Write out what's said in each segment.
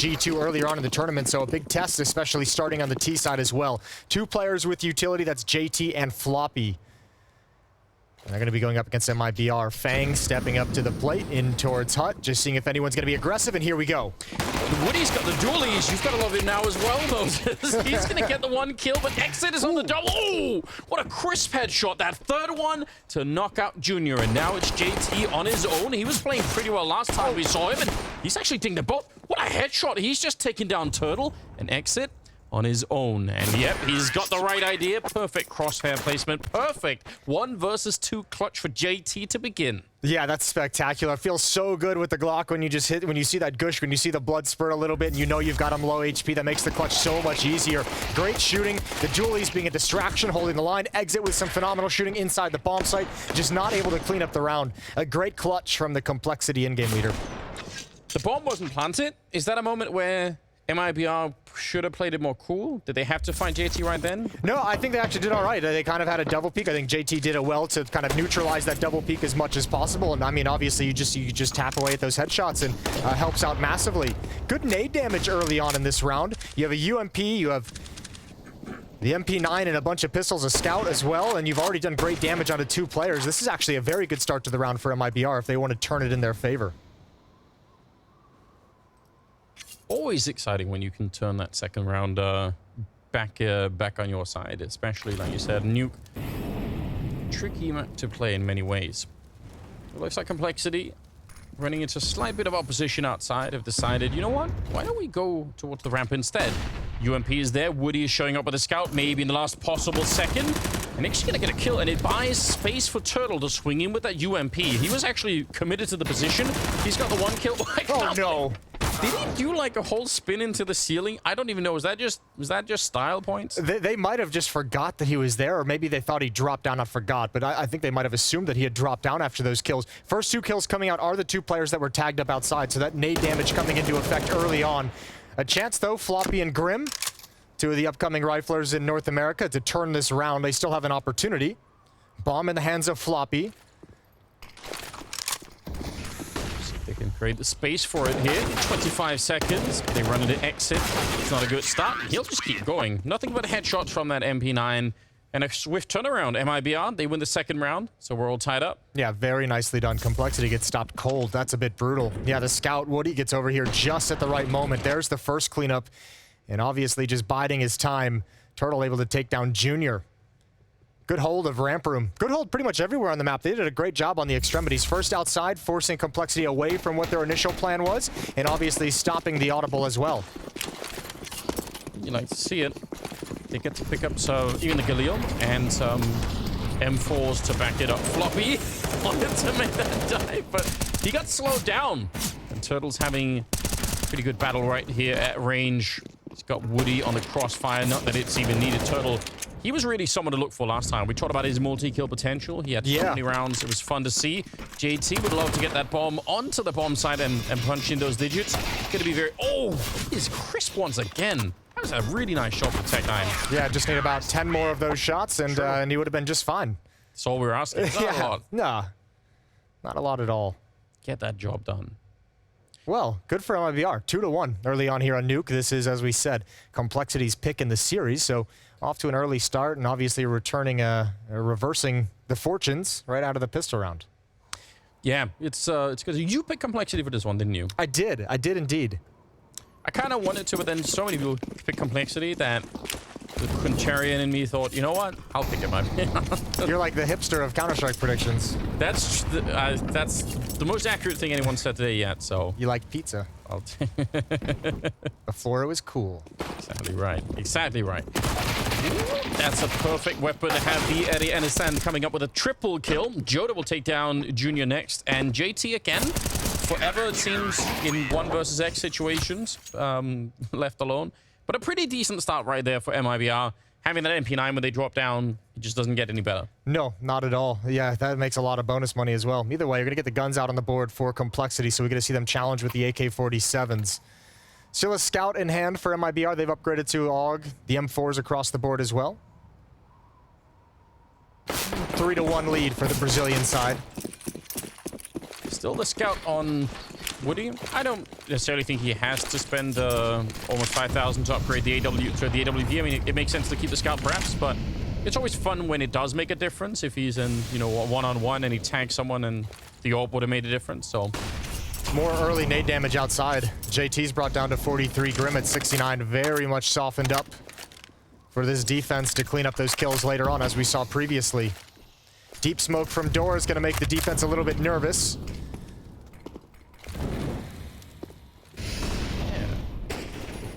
G2 earlier on in the tournament, so a big test, especially starting on the T side as well. 2 players with utility, that's JT and Floppy. And they're going to be going up against MIBR. Fang stepping up to the plate in towards Hut, just seeing if anyone's going to be aggressive, and here we go. Woody's got the dualies. You've got to love him now as well, Moses. He's going to get the 1 kill, but Exit is on the double. Oh, what a crisp headshot. That 3rd one to knock out Junior, and now it's JT on his own. He was playing pretty well last time we saw him, and he's actually dinged the boat. What a headshot. He's just taking down Turtle and Exit on his own. And yep, he's got the right idea. Perfect crosshair placement. Perfect 1 versus 2 clutch for JT to begin. Yeah, that's spectacular. It feels so good with the Glock when you just hit, when you see that gush, when you see the blood spurt a little bit and you know you've got him low HP. That makes the clutch so much easier. Great shooting. The dualies being a distraction, holding the line. Exit with some phenomenal shooting inside the bomb site. Just not able to clean up the round. A great clutch from the Complexity in-game leader. The bomb wasn't planted. Is that a moment where MIBR should have played it more cool? Did they have to find JT right then? No, I think they actually did all right. They kind of had a double peek. I think JT did it well to kind of neutralize that double peek as much as possible. And I mean, obviously, you just tap away at those headshots and helps out massively. Good nade damage early on in this round. You have a UMP, you have the MP9 and a bunch of pistols, a scout as well, and you've already done great damage onto 2 players. This is actually a very good start to the round for MIBR if they want to turn it in their favor. Always exciting when you can turn that second round back on your side, especially like you said, nuke. Tricky map to play in many ways. It looks like Complexity running into a slight bit of opposition outside have decided, you know what? Why don't we go towards the ramp instead? UMP is there. Woody is showing up with a scout, maybe in the last possible second. And actually gonna get a kill, and it buys space for Turtle to swing in with that UMP. He was actually committed to the position. He's got the 1 kill. Oh no. Did he do like a whole spin into the ceiling? I don't even know. Was that just style points? They might have just forgot that he was there, or maybe they thought he dropped down. I forgot, but I think they might have assumed that he had dropped down after those kills. First 2 kills coming out are the 2 players that were tagged up outside, so that nade damage coming into effect early on. A chance though, Floppy and Grim, 2 of the upcoming riflers in North America, to turn this round. They still have an opportunity. Bomb in the hands of Floppy. They can create the space for it here. 25 seconds. They run into Exit. It's not a good start. He'll just keep going. Nothing but headshots from that MP9. And a swift turnaround. MIBR, they win the second round, so we're all tied up. Yeah, very nicely done. Complexity gets stopped cold. That's a bit brutal. Yeah, the scout, Woody, gets over here just at the right moment. There's the first cleanup. And obviously just biding his time. Turtle able to take down Junior. Good hold of ramp room. Good hold pretty much everywhere on the map. They did a great job on the extremities. First outside, forcing Complexity away from what their initial plan was, and obviously stopping the audible as well. You like to see it. They get to pick up even the Galil and some M4s to back it up. Floppy wanted to make that dive, but he got slowed down. And Turtle's having a pretty good battle right here at range. He's got Woody on the crossfire. Not that it's even needed. Turtle, he was really someone to look for last time. We talked about his multi-kill potential. He had so many rounds. It was fun to see. JT would love to get that bomb onto the bomb side and punch in those digits. Going to be very... Oh, his crisp ones again. That was a really nice shot for Tech9. Yeah, just need about 10 more of those shots, and he would have been just fine. That's all we were asking. Not a lot. Nah, not a lot at all. Get that job done. Well, good for MIBR. 2-1 early on here on Nuke. This is, as we said, Complexity's pick in the series, so off to an early start, and obviously reversing the fortunes right out of the pistol round. Yeah, it's because you picked Complexity for this one, didn't you? I did indeed. I kind of wanted to, but then so many people pick Complexity that the Quintarian in me thought, you know what? I'll pick him up. You're like the hipster of Counter-Strike predictions. That's the most accurate thing anyone said today yet, so... You like pizza. Before it was cool. Exactly right. Exactly right. That's a perfect weapon to have the Eddie and his Sand coming up with a triple kill. Joda will take down Junior next, and JT again. Forever, it seems, in 1 versus X situations, left alone. But a pretty decent start right there for MIBR. Having that MP9 when they drop down, it just doesn't get any better. No, not at all. Yeah, that makes a lot of bonus money as well. Either way, you're going to get the guns out on the board for Complexity, so we're going to see them challenge with the AK-47s. Still a scout in hand for MIBR. They've upgraded to AUG. The M4s across the board as well. 3-1 lead for the Brazilian side. Still the scout on Woody, I don't necessarily think he has to spend almost 5,000 to upgrade the AWP. I mean, it makes sense to keep the scout perhaps, but it's always fun when it does make a difference. If he's in, you know, one-on-one and he tags someone and the AWP would have made a difference, so. More early nade damage outside. JT's brought down to 43. Grim at 69. Very much softened up for this defense to clean up those kills later on, as we saw previously. Deep smoke from door is going to make the defense a little bit nervous.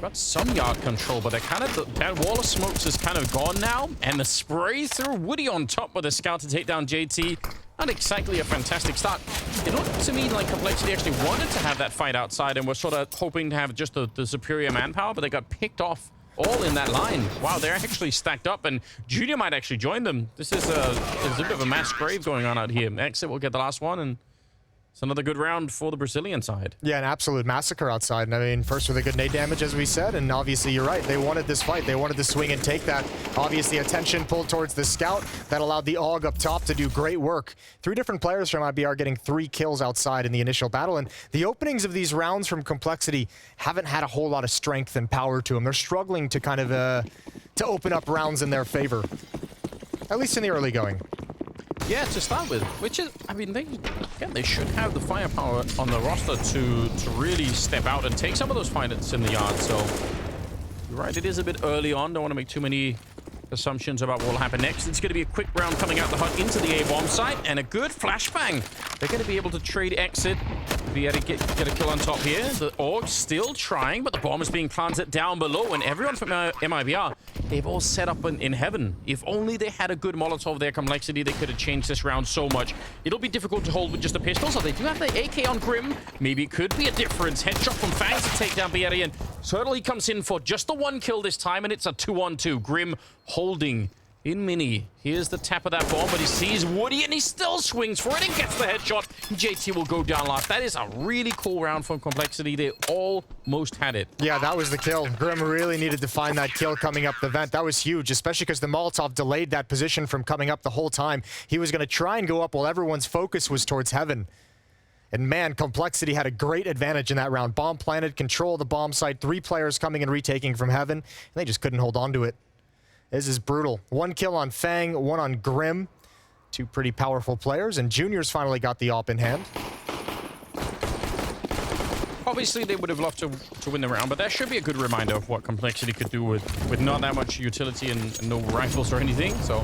Got some yard control, but that wall of smokes is kind of gone now. And the spray through Woody on top with a scout to take down JT. Not exactly a fantastic start. It looked to me like Complexity actually wanted to have that fight outside and was sort of hoping to have just the superior manpower, but they got picked off all in that line. Wow, they're actually stacked up, and Junior might actually join them. This is there's a bit of a mass grave going on out here. Exit will get the last one, and it's another good round for the Brazilian side. Yeah, an absolute massacre outside. And I mean, first with a good nade damage, as we said, and obviously you're right. They wanted this fight. They wanted to swing and take that. Obviously, attention pulled towards the scout. That allowed the AUG up top to do great work. 3 different players from MIBR getting 3 kills outside in the initial battle. And the openings of these rounds from Complexity haven't had a whole lot of strength and power to them. They're struggling to kind of to open up rounds in their favor, at least in the early going. Yeah, to start with, which is, I mean, they should have the firepower on the roster to really step out and take some of those fights in the yard. So, you're right, it is a bit early on. Don't want to make too many assumptions about what will happen next. It's going to be a quick round coming out the hut into the A-bomb site, and a good flashbang. They're going to be able to trade exit. Be able to get a kill on top here. The AUG still trying, but the bomb is being planted down below, and everyone from MIBR, they've all set up in heaven. If only they had a good Molotov there, Complexity, they could have changed this round so much. It'll be difficult to hold with just a pistol, so they do have the AK on Grim. Maybe it could be a difference. Headshot from Fangs to take down brehze, and Turtle, he comes in for just the 1 kill this time, and it's a 2-on-2. Grim holding in mini. Here's the tap of that bomb, but he sees Woody and he still swings for it and gets the headshot. JT will go down last. That is a really cool round from Complexity. They almost had it. Yeah, that was the kill. Grim really needed to find that kill coming up the vent. That was huge, especially because the Molotov delayed that position from coming up the whole time. He was going to try and go up while everyone's focus was towards heaven. And man, Complexity had a great advantage in that round. Bomb planted, control of the bomb site, 3 players coming and retaking from heaven, and they just couldn't hold on to it. This is brutal. 1 kill on Fang, 1 on Grim. 2 pretty powerful players, and Junior's finally got the AWP in hand. Obviously, they would have loved to win the round, but that should be a good reminder of what Complexity could do with not that much utility and no rifles or anything. So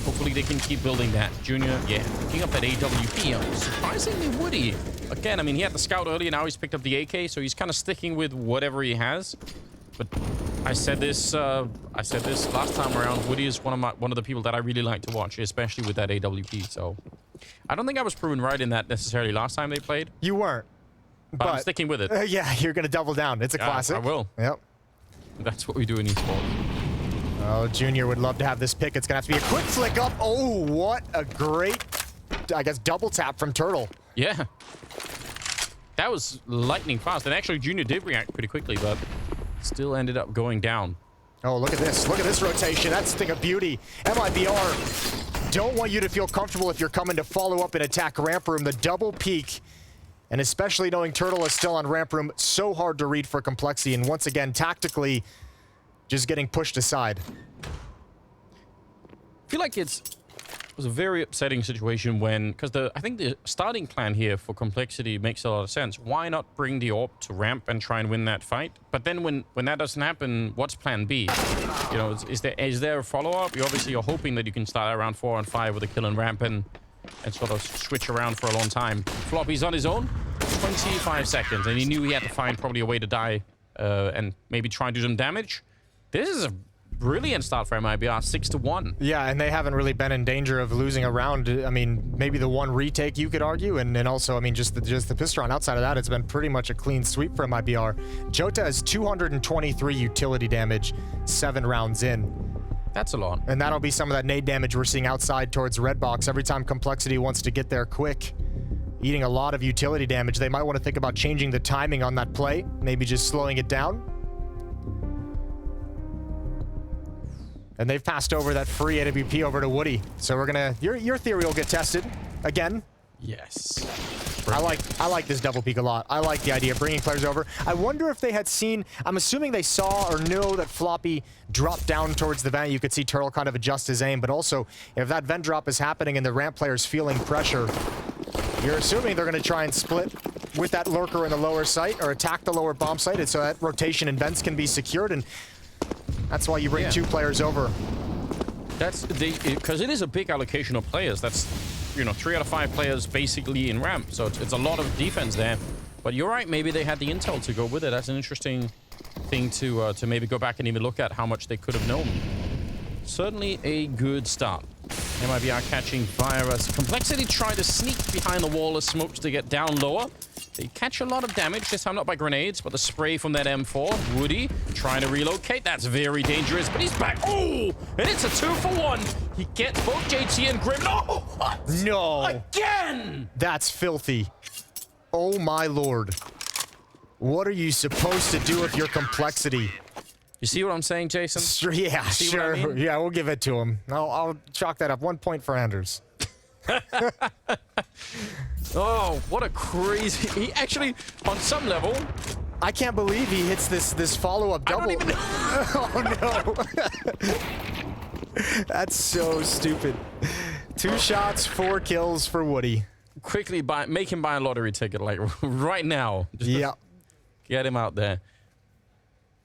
hopefully they can keep building that. Junior, yeah, picking up that AWP. Surprisingly, Woody. Again, I mean, he had the scout earlier, now he's picked up the AK, so he's kind of sticking with whatever he has. But I said this last time around. Woody is one of the people that I really like to watch, especially with that AWP. So I don't think I was proven right in that necessarily last time they played. You weren't, but I'm sticking with it. Yeah, you're gonna double down. It's a classic. I will. Yep. That's what we do in esports. Oh, Junior would love to have this pick. It's gonna have to be a quick flick up. Oh, what a great, I guess, double tap from Turtle. Yeah. That was lightning fast, and actually Junior did react pretty quickly, but still ended up going down. Oh, look at this. Look at this rotation. That's a thing of beauty. MIBR don't want you to feel comfortable if you're coming to follow up and attack ramp room. The double peek, and especially knowing Turtle is still on ramp room, so hard to read for Complexity. And once again, tactically, just getting pushed aside. I feel like it was a very upsetting situation when, because I think the starting plan here for Complexity makes a lot of sense. Why not bring the AWP to ramp and try and win that fight? But then when that doesn't happen, what's plan B? You know, is there a follow-up? You're hoping that you can start around 4 on 5 with a kill and ramp and sort of switch around for a long time. Floppy's on his own, 25 seconds, and he knew he had to find probably a way to die and maybe try and do some damage. This is a brilliant start for MIBR, 6-1. Yeah, and they haven't really been in danger of losing a round. I mean, maybe the 1 retake you could argue, and also, I mean, just the pistol round. Outside of that, it's been pretty much a clean sweep for MIBR. Jota has 223 utility damage, 7 rounds in. That's a lot. And that'll be some of that nade damage we're seeing outside towards red box. Every time Complexity wants to get there quick, eating a lot of utility damage, they might want to think about changing the timing on that play, maybe just slowing it down. And they've passed over that free AWP over to Woody. So we're gonna, your theory will get tested again. Yes. I like this double peek a lot. I like the idea of bringing players over. I wonder if they had seen, I'm assuming they saw or knew that Floppy dropped down towards the vent. You could see Turtle kind of adjust his aim, but also if that vent drop is happening and the ramp player's feeling pressure, you're assuming they're going to try and split with that lurker in the lower site or attack the lower bomb site, and so that rotation and vents can be secured, and that's why you bring 2 players over. That's because it is a big allocation of players. That's, you know, 3 out of 5 players basically in ramp, so it's a lot of defense there. But you're right, maybe they had the intel to go with it. That's an interesting thing to maybe go back and even look at how much they could have known. Certainly a good start. MIBR catching virus. Complexity tried to sneak behind the wall of smokes to get down lower. They catch a lot of damage, this time not by grenades, but the spray from that M4. Woody trying to relocate. That's very dangerous, but he's back. Oh, and it's a 2-for-1. He gets both JT and Grim. No! What? No. Again! That's filthy. Oh my lord. What are you supposed to do with your complexity? You see what I'm saying, Jason? Yeah, sure. I mean? Yeah, we'll give it to him. I'll chalk that up. 1 point for Anders. Oh, what a crazy... He actually, on some level... I can't believe he hits this follow-up double. I don't even know. Oh, no. That's so stupid. 2 shots, 4 kills for Woody. Quickly make him buy a lottery ticket, like, right now. Just get him out there.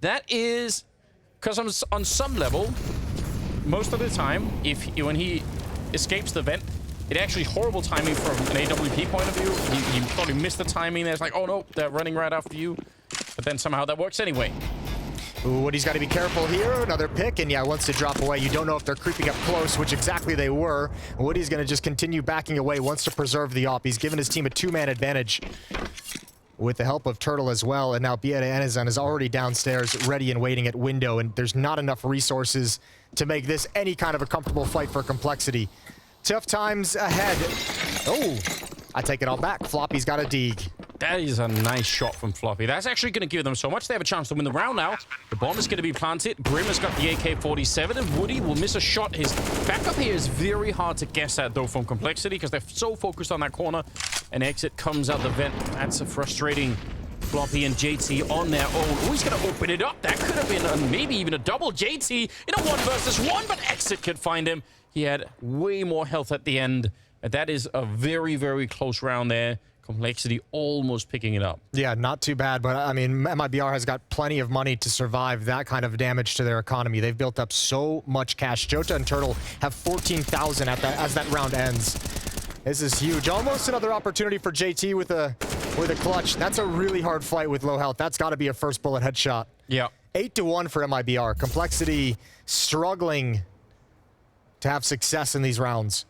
That is... Because on some level, most of the time, when he escapes the vent, it's actually horrible timing from an AWP point of view. You probably missed the timing. There's like, oh no, they're running right after you. But then somehow that works anyway. Ooh, Woody's got to be careful here. Another pick, and yeah, wants to drop away. You don't know if they're creeping up close, which exactly they were. Woody's going to just continue backing away, wants to preserve the op. He's given his team a 2-man advantage with the help of Turtle as well. And now Bieta Enizan is already downstairs, ready and waiting at window, and there's not enough resources to make this any kind of a comfortable fight for Complexity. Tough times ahead. Oh, I take it all back. Floppy's got a dig. That is a nice shot from Floppy. That's actually going to give them so much. They have a chance to win the round now. The bomb is going to be planted. Grim has got the AK-47, and Woody will miss a shot. His backup here is very hard to guess at, though, from Complexity, because they're so focused on that corner. An exit comes out the vent. That's a frustrating Floppy and JT on their own. Oh, he's going to open it up. That could have been maybe even a double. JT in a 1 versus 1, but exit could find him. He had way more health at the end. And that is a very, very close round there. Complexity almost picking it up. Yeah, not too bad, but I mean, MIBR has got plenty of money to survive that kind of damage to their economy. They've built up so much cash. Jota and Turtle have 14,000 as that round ends. This is huge. Almost another opportunity for JT with a clutch. That's a really hard fight with low health. That's got to be a first bullet headshot. Yeah. 8-1 for MIBR. Complexity struggling to have success in these rounds.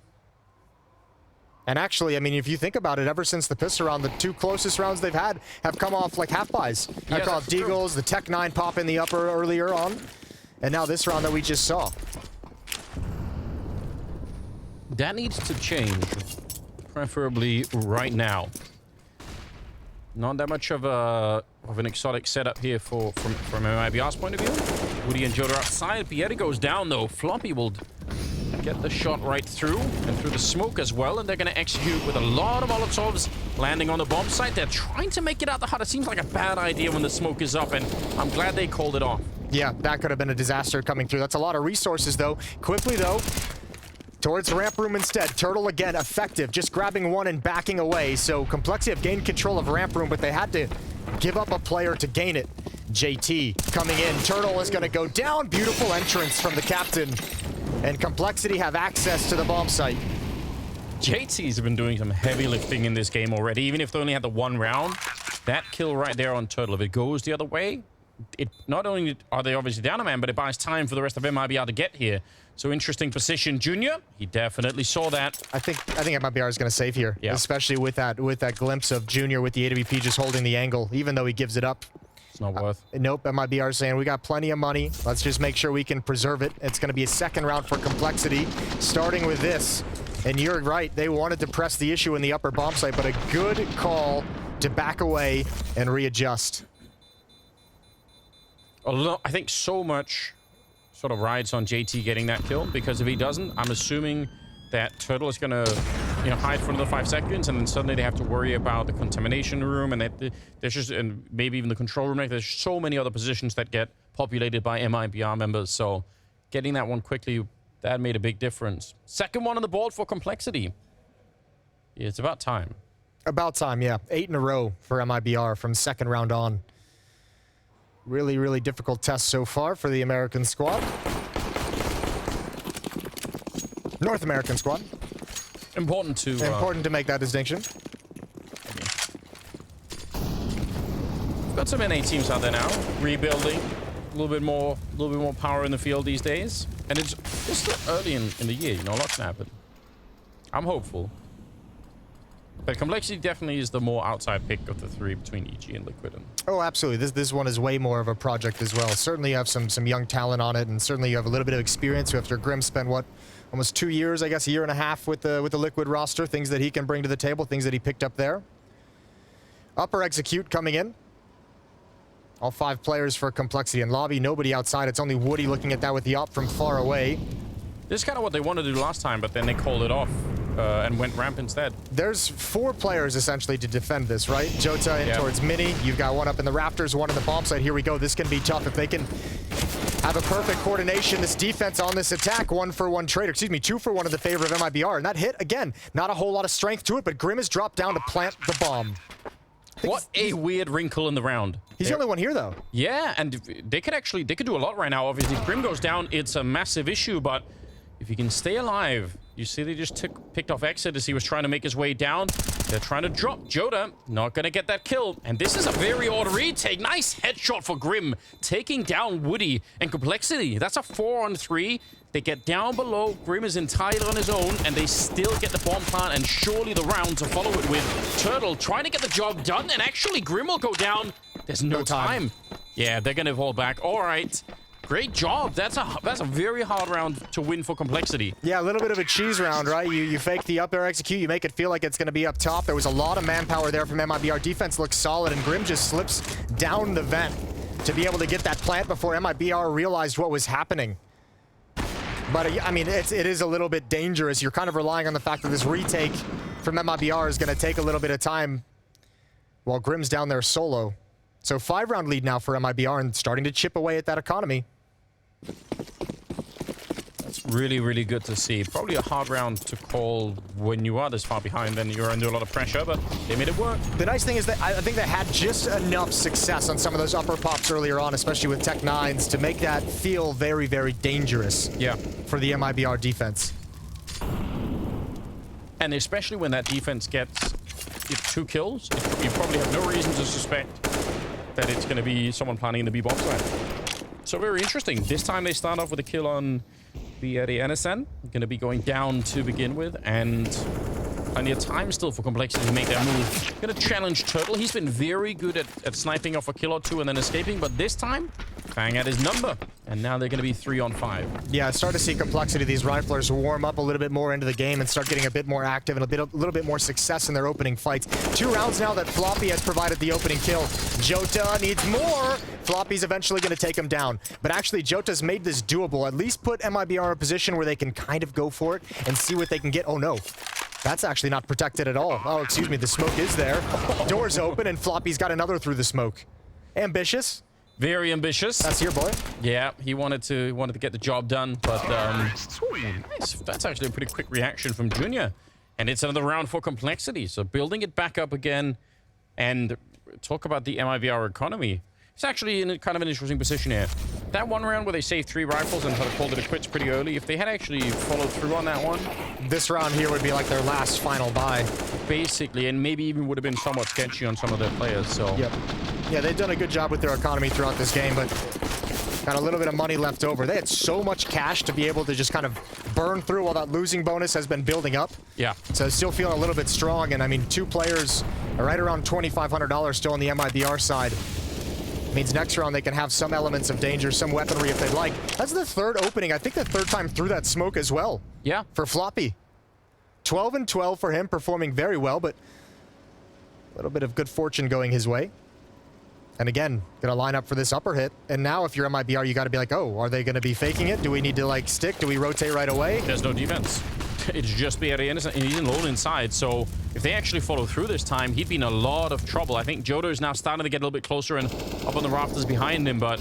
And actually, I mean, if you think about it, ever since the pistol round, the 2 closest rounds they've had have come off like half buys. I call it Deagles, the Tech 9 pop in the upper earlier on, and now this round that we just saw. That needs to change, preferably right now. Not that much of an exotic setup here from MIBR's point of view. Woody and Jota outside. Bieta goes down though. Floppy will get the shot right through, and through the smoke as well, and they're going to execute with a lot of Molotovs landing on the bomb site. They're trying to make it out the hut. It seems like a bad idea when the smoke is up, and I'm glad they called it off. Yeah, that could have been a disaster coming through. That's a lot of resources, though. Quickly, though, towards ramp room instead. Turtle, again, effective, just grabbing one and backing away. So Complexity have gained control of ramp room, but they had to give up a player to gain it. JT coming in. Turtle is going to go down. Beautiful entrance from the captain. And Complexity have access to the bomb site. JT's been doing some heavy lifting in this game already, even if they only had the 1 round. That kill right there on Turtle, if it goes the other way, it not only are they obviously down a man, but it buys time for the rest of MIBR to get here. So interesting position. Junior, he definitely saw that. I think MIBR is going to save here, especially with that glimpse of Junior with the AWP just holding the angle, even though he gives it up. It's not worth. Nope, MIBR saying we got plenty of money. Let's just make sure we can preserve it. It's going to be a 2nd round for Complexity, starting with this. And you're right, they wanted to press the issue in the upper bomb site, but a good call to back away and readjust. I think so much sort of rides on JT getting that kill, because if he doesn't, I'm assuming that Turtle is going to hide for another 5 seconds, and then suddenly they have to worry about the contamination room, and there's just, and maybe even the control room. Like, there's so many other positions that get populated by MIBR members. So getting that one quickly, that made a big difference. Second one on the board for Complexity. It's about time. About time, yeah. 8 in a row for MIBR from second round on. Really, really difficult test so far for the American squad. North American squad. Important to make that distinction. We've got some NA teams out there now, rebuilding. A little bit more power in the field these days. And it's still early in the year, you know, a lot can happen. I'm hopeful. But Complexity definitely is the more outside pick of the three between EG and Liquid. Oh, absolutely. This one is way more of a project as well. Certainly you have some young talent on it, and certainly you have a little bit of experience after Grim spent, what, almost 2 years, I guess, a year and a half with the Liquid roster, things that he can bring to the table, things that he picked up there. Upper execute coming in. All 5 players for Complexity. In lobby, nobody outside. It's only woody looking at that with the op from far away. This is kind of what they wanted to do last time, but then they called it off and went ramp instead. There's 4 players essentially to defend this, right? Jota in towards Mini. You've got one up in the rafters, one in the bomb site. Here we go. This can be tough if they can have a perfect coordination. This defense on this attack. 1-for-1 trade. Excuse me, 2-for-1 in the favor of MIBR. And that hit, again, not a whole lot of strength to it, but Grim has dropped down to plant the bomb. What a weird wrinkle in the round. He's the only one here, though. Yeah, and they could do a lot right now. Obviously, Grim goes down. It's a massive issue, but if he can stay alive, you see they just picked off Exit as he was trying to make his way down. They're trying to drop Jota. Not going to get that kill. And this is a very odd retake. Nice headshot for Grim, taking down Woody and Complexity. That's a 4-on-3. They get down below. Grim is entirely on his own, and they still get the bomb plant, and surely the round to follow it with Turtle trying to get the job done, and actually Grim will go down. There's no time. Yeah, they're going to hold back. All right. Great job. That's a very hard round to win for Complexity. Yeah, a little bit of a cheese round, right? You fake the up air execute, you make it feel like it's going to be up top. There was a lot of manpower there from MIBR. Defense looks solid, and Grim just slips down the vent to be able to get that plant before MIBR realized what was happening. But, I mean, it is a little bit dangerous. You're kind of relying on the fact that this retake from MIBR is going to take a little bit of time while Grim's down there solo. So 5-round lead now for MIBR and starting to chip away at that economy. That's really, really good to see. Probably a hard round to call when you are this far behind, then you're under a lot of pressure, but they made it work. The nice thing is that I think they had just enough success on some of those upper pops earlier on, especially with Tech 9s, to make that feel very, very dangerous for the MIBR defense. And especially when that defense gets 2 kills, you probably have no reason to suspect that it's going to be someone planning the B-bomb side. So very interesting. This time they start off with a kill on the NSN. Going to be going down to begin with, and plenty of time still for Complexity to make that move. Going to challenge Turtle. He's been very good at sniping off a kill or 2 and then escaping, but this time, bang at his number. And now they're going to be 3-on-5. Yeah, start to see Complexity. These riflers warm up a little bit more into the game and start getting a bit more active and a little bit more success in their opening fights. 2 rounds now that Floppy has provided the opening kill. Jota needs more. Floppy's eventually going to take him down. But actually, Jota's made this doable. At least put MIBR in a position where they can kind of go for it and see what they can get. Oh, no. That's actually not protected at all. Oh, excuse me. The smoke is there. Doors open, and Floppy's got another through the smoke. Ambitious. Very ambitious. That's your boy. Yeah, he wanted to get the job done, but nice. That's actually a pretty quick reaction from Junior. And it's another round for Complexity. So building it back up again, and talk about the MIBR economy. It's actually in kind of an interesting position here. That one round where they saved 3 rifles and had called it a quits pretty early, if they had actually followed through on that one, this round here would be like their last final buy. Basically, and maybe even would have been somewhat sketchy on some of their players, so. Yep. Yeah, they've done a good job with their economy throughout this game, but got a little bit of money left over. They had so much cash to be able to just kind of burn through while that losing bonus has been building up. Yeah. So still feeling a little bit strong, and I mean, 2 players are right around $2,500 still on the MIBR side. Means next round they can have some elements of danger, some weaponry if they'd like. That's the 3rd opening. I think the 3rd time through that smoke as well. Yeah. For Floppy. 12-12 for him, performing very well, but a little bit of good fortune going his way. And again, gonna line up for this upper hit. And now if you're MIBR, you gotta be like, oh, are they gonna be faking it? Do we need to like stick? Do we rotate right away? There's no defense. it's just brehze, and he's alone inside. So if they actually follow through this time, he'd be in a lot of trouble. I think Jodo is now starting to get a little bit closer and up on the rafters behind him, but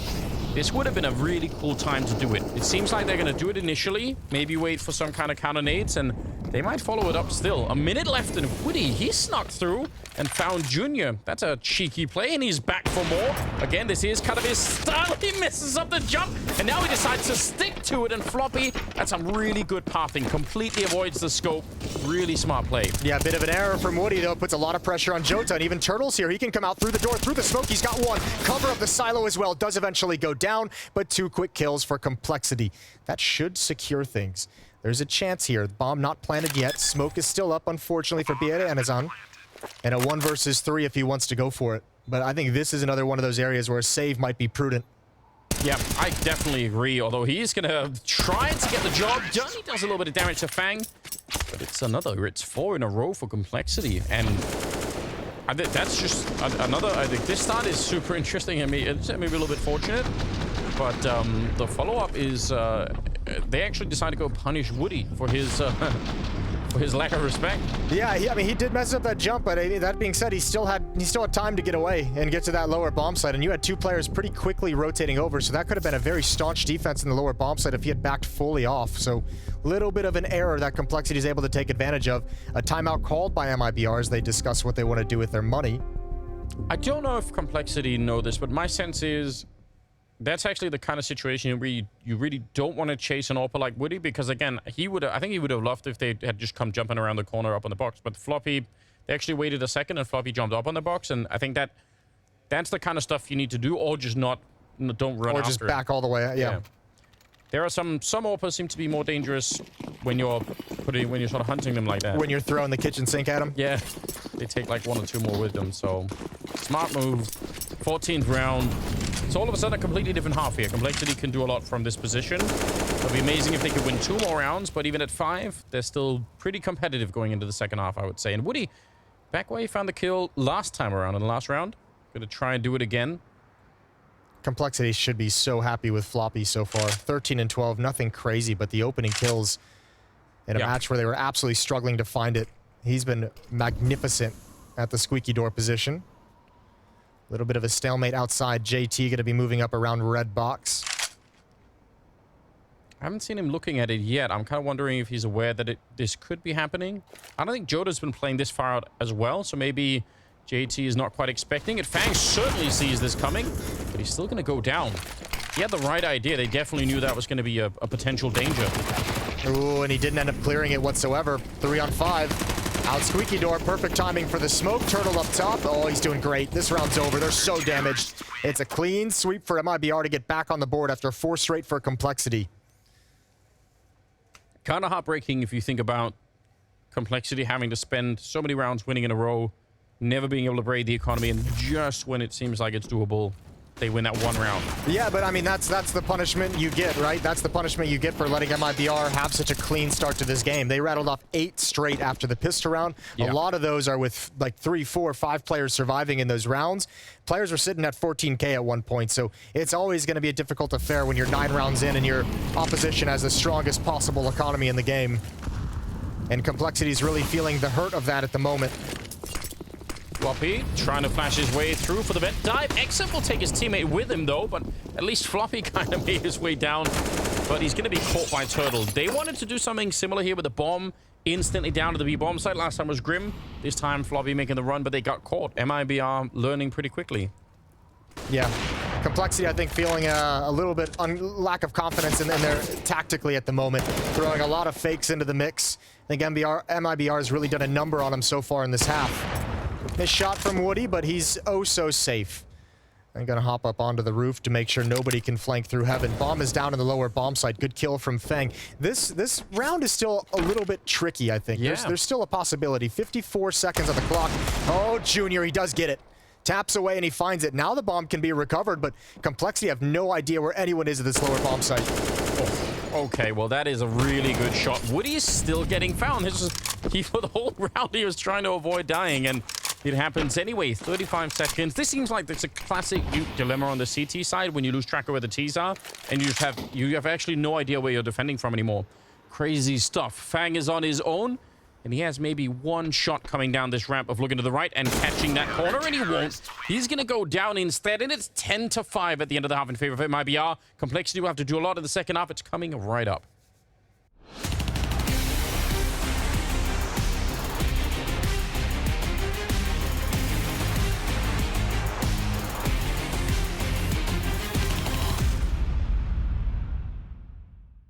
this would have been a really cool time to do it. It seems like they're going to do it initially, maybe wait for some kind of counter nades, and they might follow it up still. A minute left, and woody, he snuck through and found Junior. That's a cheeky play, and he's back for more. Again, this is kind of his style. He messes up the jump, and now he decides to stick to it, and Floppy, that's some really good pathing. Completely avoids the scope. Really smart play. Yeah, a bit of an error from Woody, though. It puts a lot of pressure on Jota, and even Turtles here. He can come out through the door, through the smoke. He's got one. Cover up the silo as well. Does eventually go down, but 2 quick kills for Complexity. That should secure things. There's a chance here. The bomb not planted yet. Smoke is still up, unfortunately, for brehze and Azan. And a 1 versus 3 if he wants to go for it. But I think this is another one of those areas where a save might be prudent. Yeah, I definitely agree. Although he's going to try to get the job done. He does a little bit of damage to Fang. But it's 4 in a row for Complexity. And I think that's just another... I think this start is super interesting. I mean, it's maybe a little bit fortunate. But the follow-up is... they actually decided to go punish Woody for his lack of respect. Yeah, I mean, he did mess up that jump, but that being said, he still had time to get away and get to that lower bomb site, and you had 2 players pretty quickly rotating over, so that could have been a very staunch defense in the lower bomb site if he had backed fully off. So, little bit of an error that Complexity is able to take advantage of. A timeout called by MIBR as they discuss what they want to do with their money. I don't know if Complexity know this, but my sense is that's actually the kind of situation where you really don't want to chase an AWPer like Woody, because again, I think he would have loved if they had just come jumping around the corner up on the box. But Floppy, they actually waited a second and Floppy jumped up on the box, and I think that's the kind of stuff you need to do, or just don't run or after just back all the way. Yeah. There are some AWPers seem to be more dangerous when you're sort of hunting them like that. When you're throwing the kitchen sink at them. Yeah, they take like 1 or 2 more with them. So smart move. 14th round. It's all of a sudden a completely different half here. Complexity can do a lot from this position. It'll be amazing if they could win 2 more rounds, but even at 5, they're still pretty competitive going into the second half, I would say. And Woody, back where he found the kill last time around in the last round. Gonna try and do it again. Complexity should be so happy with Floppy so far. 13 and 12, nothing crazy, but the opening kills in a match where they were absolutely struggling to find it. He's been magnificent at the squeaky door position. A little bit of a stalemate outside. JT going to be moving up around red box. I haven't seen him looking at it yet. I'm kind of wondering if he's aware that this could be happening. I don't think Joda's been playing this far out as well, so maybe JT is not quite expecting it. Fang certainly sees this coming, but he's still going to go down. He had the right idea. They definitely knew that was going to be a potential danger. Ooh, and he didn't end up clearing it whatsoever. 3 on 5. Out squeaky door. Perfect timing for the smoke. Turtle up top. Oh, he's doing great. This round's over. They're so damaged. It's a clean sweep for MIBR to get back on the board after 4 straight for Complexity. Kind of heartbreaking if you think about Complexity having to spend so many rounds winning in a row, never being able to braid the economy, and just when it seems like it's doable, they win that 1 round. Yeah, but I mean, that's the punishment you get, right? That's the punishment you get for letting MIBR have such a clean start to this game. They rattled off 8 straight after the pistol round. Yeah. A lot of those are with like 3, 4, 5 players surviving in those rounds. Players were sitting at 14K at one point, so it's always going to be a difficult affair when you're 9 rounds in and your opposition has the strongest possible economy in the game. And Complexity's really feeling the hurt of that at the moment. Floppy trying to flash his way through for the vent dive. Exit will take his teammate with him, though, but at least Floppy kind of made his way down. But he's going to be caught by Turtle. They wanted to do something similar here with the bomb instantly down to the B-bomb site. Last time was Grim. This time, Floppy making the run, but they got caught. MIBR learning pretty quickly. Yeah. Complexity, I think, feeling a little bit lack of confidence in their tactically at the moment. Throwing a lot of fakes into the mix. I think MIBR has really done a number on him so far in this half. Missed shot from Woody, but he's oh so safe. I'm gonna hop up onto the roof to make sure nobody can flank through heaven. Bomb is down in the lower bomb site. Good kill from Fang. This round is still a little bit tricky, I think. Yeah. There's still a possibility. 54 seconds on the clock. Oh, Junior, he does get it. Taps away and he finds it. Now the bomb can be recovered, but Complexity have no idea where anyone is at this lower bomb site. Oh, okay, well that is a really good shot. Woody's still getting found. For the whole round he was trying to avoid dying, and it happens anyway. 35 seconds. This seems like it's a classic dilemma on the CT side when you lose track of where the T's are, and you have actually no idea where you're defending from anymore. Crazy stuff. Fang is on his own, and he has maybe one shot coming down this ramp of looking to the right and catching that corner, and he won't. He's going to go down instead, and it's 10-5 at the end of the half in favor of MIBR. Complexity will have to do a lot in the second half. It's coming right up.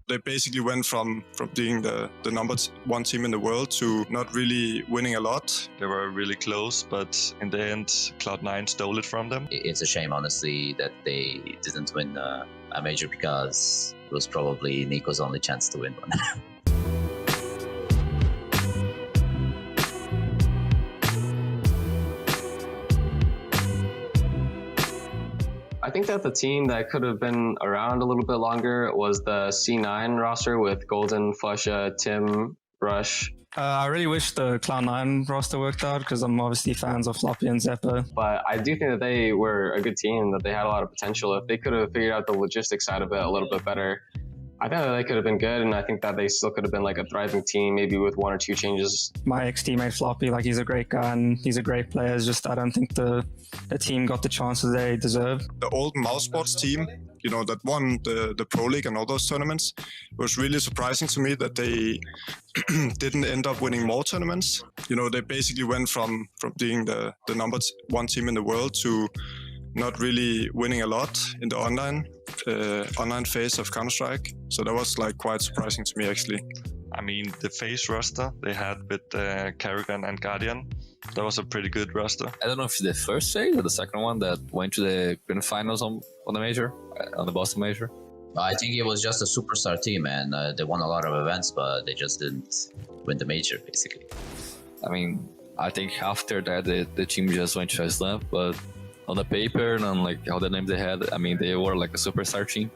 They basically went from being the number one team in the world to not really winning a lot. They were really close, but in the end, Cloud9 stole it from them. It's a shame, honestly, that they didn't win a major, because it was probably Niko's only chance to win one. I think that the team that could have been around a little bit longer was the C9 roster with Golden, Flusha, Tim, Rush. I really wish the Cloud9 roster worked out, because I'm obviously fans of Floppy and Zeppo. But I do think that they were a good team, that they had a lot of potential. If they could have figured out the logistics side of it a little bit better, I think that they could have been good, and I think that they still could have been like a thriving team, maybe with one or two changes. My ex-teammate Floppy, like, he's a great guy and he's a great player. It's just I don't think the team got the chances they deserve. The old mouse sports team, you know, that won the Pro League and all those tournaments, it was really surprising to me that they didn't end up winning more tournaments. You know, they basically went from being the number one team in the world to not really winning a lot in the online phase of Counter-Strike. So that was like quite surprising to me, actually. I mean, the phase roster they had with Karrigan and Guardian, that was a pretty good roster. I don't know if it's the first phase or the second one that went to the grand finals on the major, on the Boston major. I think it was just a superstar team, and they won a lot of events, but they just didn't win the major, basically. I mean, I think after that the team just went to a slump, but on the paper and on like all the names they had, I mean, they were like a superstar team.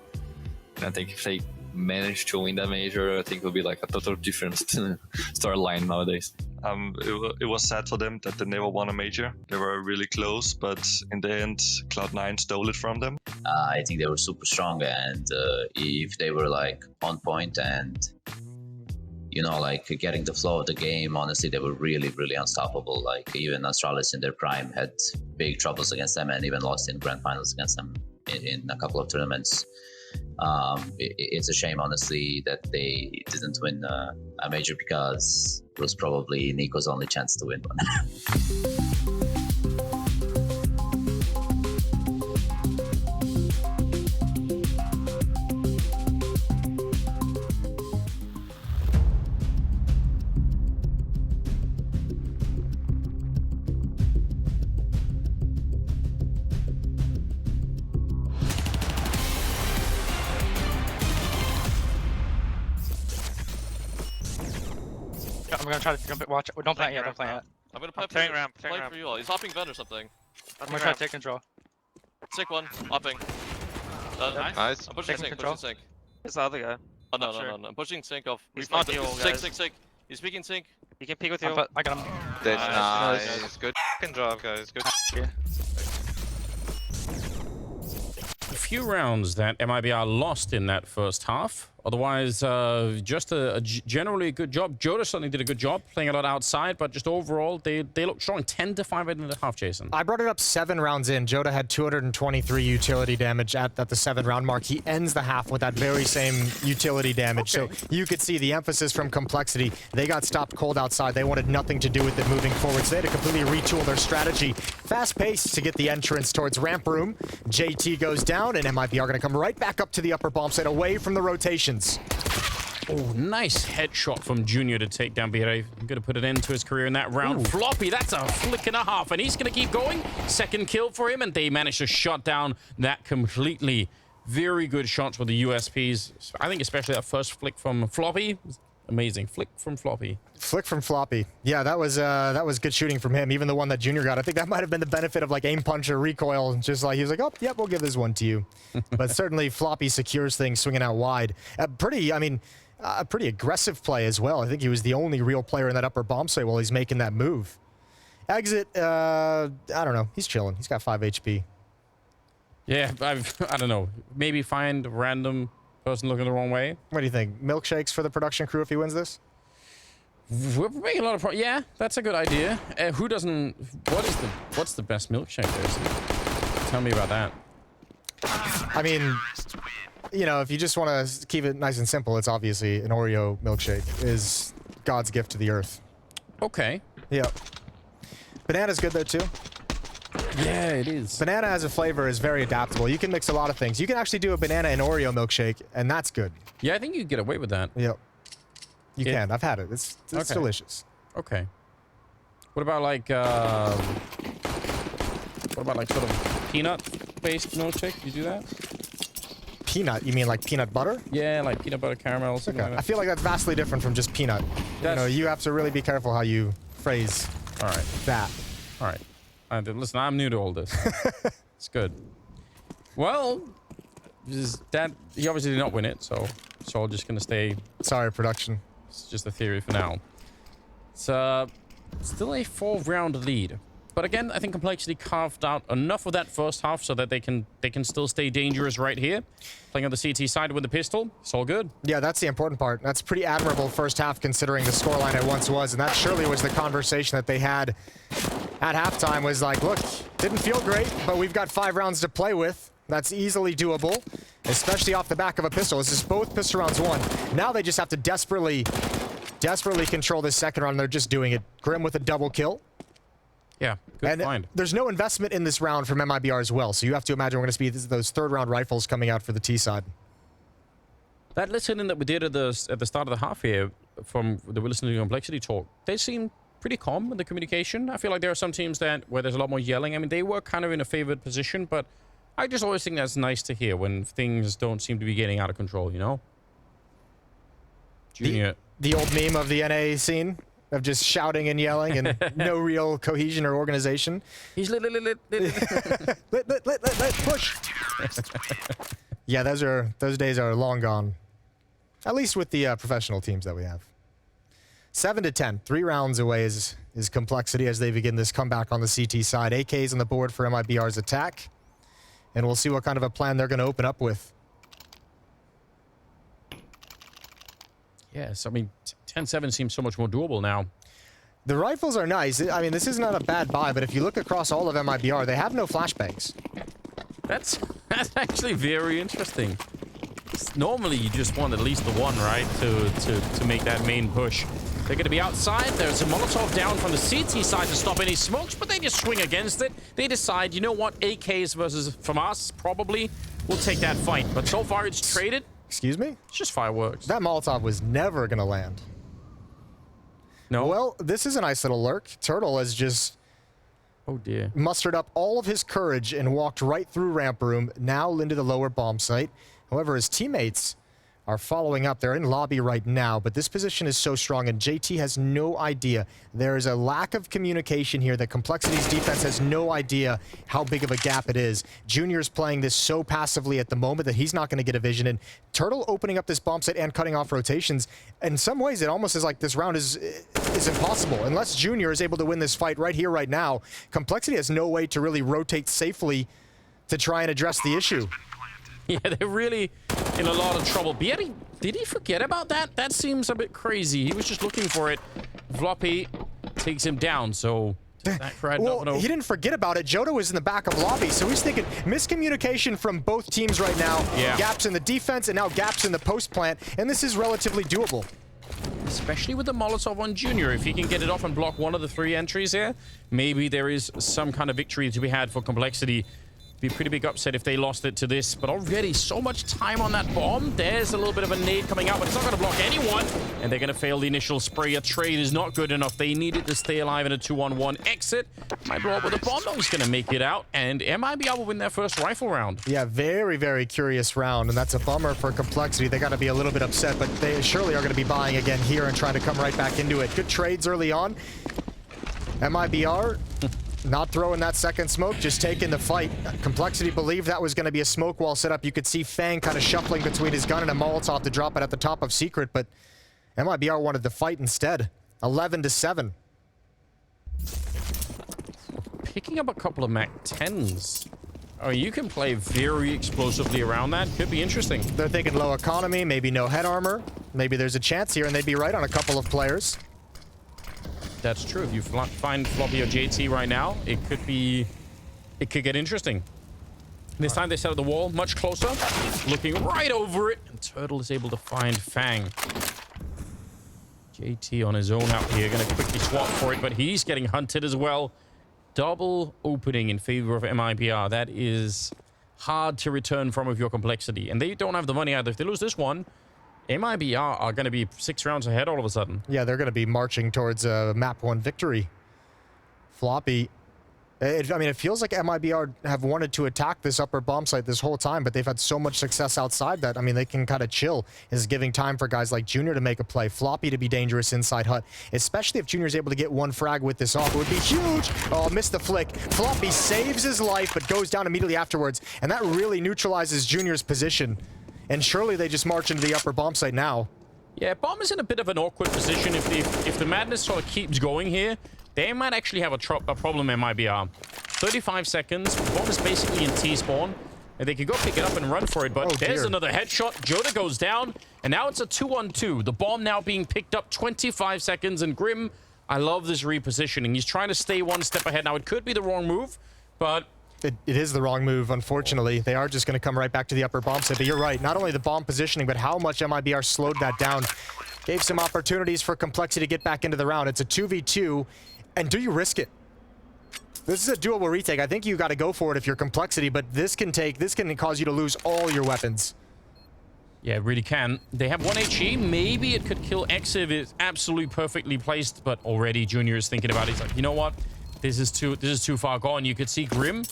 And I think if they managed to win that major, I think it would be like a total different storyline nowadays. It was sad for them that they never won a major. They were really close, but in the end, Cloud9 stole it from them. I think they were super strong, and if they were like on point and, you know, like getting the flow of the game, honestly, they were really, really unstoppable. Like even Astralis in their prime had big troubles against them, and even lost in grand finals against them in a couple of tournaments. It's a shame, honestly, that they didn't win a major, because it was probably Niko's only chance to win one. I'm gonna try to jump it. Watch it. Don't plant yet. Don't plant yet. I'm gonna play for you all. He's hopping vent or something. I'm gonna try to take control. Sick one. Hopping. Nice. I'm pushing Taking sink. control. Pushing sink. It's the other guy. Oh no. I'm pushing sink off. He's not heal, Sink, guys. sink. He's peeking sink. You can peek with you. I got him. That's Nice. nice. Good f***ing job, guys. Good. A few rounds that MIBR lost in that first half. Otherwise, just a generally good job. Joda certainly did a good job playing a lot outside, but just overall, they look strong. 10-5 in the half, Jason. I brought it up 7 rounds in. Joda had 223 utility damage at the 7-round mark. He ends the half with that very same utility damage. Okay. So you could see the emphasis from Complexity. They got stopped cold outside. They wanted nothing to do with it moving forward. So they had to completely retool their strategy. Fast pace to get the entrance towards ramp room. JT goes down, and MIBR going to come right back up to the upper bomb site, away from the rotation. Oh, nice headshot from Junior to take down brehze. I'm going to put an end to his career in that round. Ooh. Floppy, that's a flick and a half, and he's going to keep going. Second kill for him, and they managed to shut down that completely. Very good shots with the USPs. I think especially that first flick from Floppy. Amazing. Flick from Floppy. Flick from Floppy. Yeah, that was good shooting from him. Even the one that Junior got. I think that might have been the benefit of like aim punch or recoil. Just like he was like, oh, yep, we'll give this one to you. But certainly Floppy secures things swinging out wide. A pretty aggressive play as well. I think he was the only real player in that upper bomb site while he's making that move. Exit, I don't know. He's chilling. He's got 5 HP. Yeah, I don't know. Maybe find random person looking the wrong way. What do you think? Milkshakes for the production crew if he wins this? We're making a lot of yeah, that's a good idea. Who doesn't... What's the best milkshake there? Tell me about that. I mean, you know, if you just want to keep it nice and simple, it's obviously an Oreo milkshake is God's gift to the earth. Okay. Yeah. Banana's good though too. Yeah, it is. Banana as a flavor is very adaptable. You can mix a lot of things. You can actually do a banana and Oreo milkshake, and that's good. Yeah, I think you can get away with that. Yep. You can. I've had it. It's okay. delicious. Okay. What about like sort of peanut-based milkshake? You do that? Peanut? You mean like peanut butter? Yeah, like peanut butter caramel. Something like that. I feel like that's vastly different from just peanut. You know, you have to really be careful how you phrase. All right. That. All right. Listen, I'm new to all this. It's good. Well, he obviously did not win it, so I'm just gonna stay. Sorry, production. It's just a theory for now. It's still a 4-round lead, but again, I think Complexity carved out enough of that first half so that they can still stay dangerous right here. Playing on the CT side with the pistol, it's all good. Yeah, that's the important part. That's pretty admirable first half considering the scoreline it once was, and that surely was the conversation that they had at halftime. Was like, look, didn't feel great, but we've got 5 rounds to play with. That's easily doable, especially off the back of a pistol. This is both pistol rounds won. Now they just have to desperately control this second round. They're just doing it. Grim with a double kill. Yeah, good find. There's no investment in this round from MIBR as well, so you have to imagine we're going to see those 3rd round rifles coming out for the T side. That listening that we did at the start of the half here, from the listening to Complexity talk, they seem pretty calm in the communication. I feel like there are some teams where there's a lot more yelling. I mean, they were kind of in a favored position, but I just always think that's nice to hear when things don't seem to be getting out of control, you know? Junior. The old meme of the NA scene of just shouting and yelling and no real cohesion or organization. He's lit. Push. Yeah, those days are long gone. At least with the professional teams that we have. 7-10, 3 rounds away is Complexity as they begin this comeback on the CT side. AK's on the board for MIBR's attack. And we'll see what kind of a plan they're going to open up with. Yes, I mean, 10-7 seems so much more doable now. The rifles are nice. I mean, this is not a bad buy, but if you look across all of MIBR, they have no flashbangs. That's actually very interesting. Normally, you just want at least the one, right, to make that main push. They're going to be outside. There's a Molotov down from the CT side to stop any smokes, but they just swing against it. They decide, you know what, AKs versus from us, probably. We'll take that fight. But so far, it's traded. Excuse me? It's just fireworks. That Molotov was never going to land. No? Well, this is a nice little lurk. Turtle has just... Oh, dear. Mustered up all of his courage and walked right through ramp room, now into the lower bomb site. However, his teammates are following up. They're in lobby right now, but this position is so strong, and JT has no idea. There is a lack of communication here that Complexity's defense has no idea how big of a gap it is. Junior's playing this so passively at the moment that he's not going to get a vision, and Turtle opening up this bomb site and cutting off rotations. In some ways, it almost is like this round is impossible. Unless Junior is able to win this fight right here, right now, Complexity has no way to really rotate safely to try and address the issue. Yeah, they're really in a lot of trouble. Bierry, did he forget about that? That seems a bit crazy. He was just looking for it. Floppy takes him down, so... Well, he didn't forget about it. Jodo was in the back of lobby, so he's thinking miscommunication from both teams right now. Yeah. Gaps in the defense and now gaps in the post plant, and this is relatively doable. Especially with the Molotov on Junior. If he can get it off and block one of the 3 entries here, maybe there is some kind of victory to be had for Complexity. Be a pretty big upset if they lost it to this, but already so much time on that bomb. There's a little bit of a nade coming out, but it's not going to block anyone, and they're going to fail the initial spray. A trade is not good enough. They needed to stay alive in a 2-on-1 exit. Might blow up with a bomb, though. He's going to make it out, and MIBR will win their first rifle round. Yeah, very, very curious round, and that's a bummer for Complexity. They got to be a little bit upset, but they surely are going to be buying again here and trying to come right back into it. Good trades early on. MIBR not throwing that second smoke, just taking the fight. Complexity believed that was going to be a smoke wall setup. You could see Fang kind of shuffling between his gun and a Molotov to drop it at the top of Secret, but MIBR wanted to fight instead. 11-7. Picking up a couple of Mac 10s. Oh, you can play very explosively around that. Could be interesting. They're thinking low economy, maybe no head armor. Maybe there's a chance here, and they'd be right on a couple of players. That's true. If you find Floppy or JT right now, it could get interesting. This time they set up the wall much closer, looking right over it, and Turtle is able to find Fang. JT on his own out here, gonna quickly swap for it, but he's getting hunted as well. Double opening in favor of MIBR. That is hard to return from with your complexity, and they don't have the money either. If they lose this one, MIBR are going to be 6 rounds ahead all of a sudden. Yeah, they're going to be marching towards a map 1 victory. Floppy. I mean, it feels like MIBR have wanted to attack this upper bomb site this whole time, but they've had so much success outside that, I mean, they can kind of chill. Is giving time for guys like Junior to make a play, Floppy to be dangerous inside hut, especially if Junior's able to get 1 frag with this off. It would be huge. Oh, missed the flick. Floppy saves his life, but goes down immediately afterwards, and that really neutralizes Junior's position. And surely they just march into the upper bomb site now. Yeah, bomb is in a bit of an awkward position. If the madness sort of keeps going here, they might actually have a problem in MIBR. 35 seconds. Bomb is basically in T-spawn. And they can go pick it up and run for it, but there's another headshot. Joda goes down, and now it's a 2-on-2. The bomb now being picked up 25 seconds, and Grim, I love this repositioning. He's trying to stay 1 step ahead. Now, it could be the wrong move, but... It is the wrong move, unfortunately. They are just going to come right back to the upper bomb site, but you're right. Not only the bomb positioning, but how much MIBR slowed that down. Gave some opportunities for Complexity to get back into the round. It's a 2v2, and do you risk it? This is a doable retake. I think you got to go for it if you're Complexity, but this can cause you to lose all your weapons. Yeah, it really can. They have 1 HE. Maybe it could kill X if it's absolutely perfectly placed, but already Junior is thinking about it. He's like, you know what? This is too far gone. You could see Grim.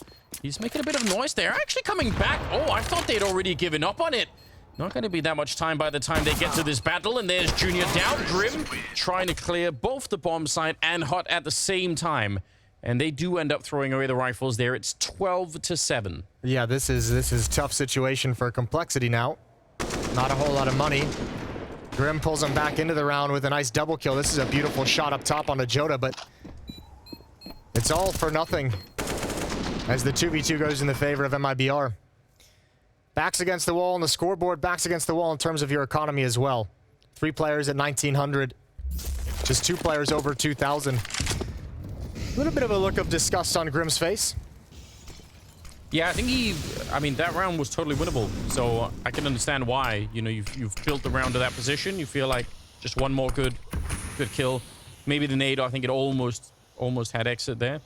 He's making a bit of noise. They're actually coming back. Oh, I thought they'd already given up on it. Not going to be that much time by the time they get to this battle. And there's Junior down. Grim trying to clear both the bomb site and hut at the same time. And they do end up throwing away the rifles there. It's 12-7. Yeah, this is tough situation for Complexity now. Not a whole lot of money. Grim pulls him back into the round with a nice double kill. This is a beautiful shot up top on the Joda, but it's all for nothing as the 2v2 goes in the favor of MIBR. Backs against the wall on the scoreboard, backs against the wall in terms of your economy as well. 3 players at 1900, just 2 players over 2000. A little bit of a look of disgust on Grim's face. Yeah, I think that round was totally winnable. So I can understand why. You know, you've built the round to that position. You feel like just one more good kill. Maybe the nade, I think it almost had exit there.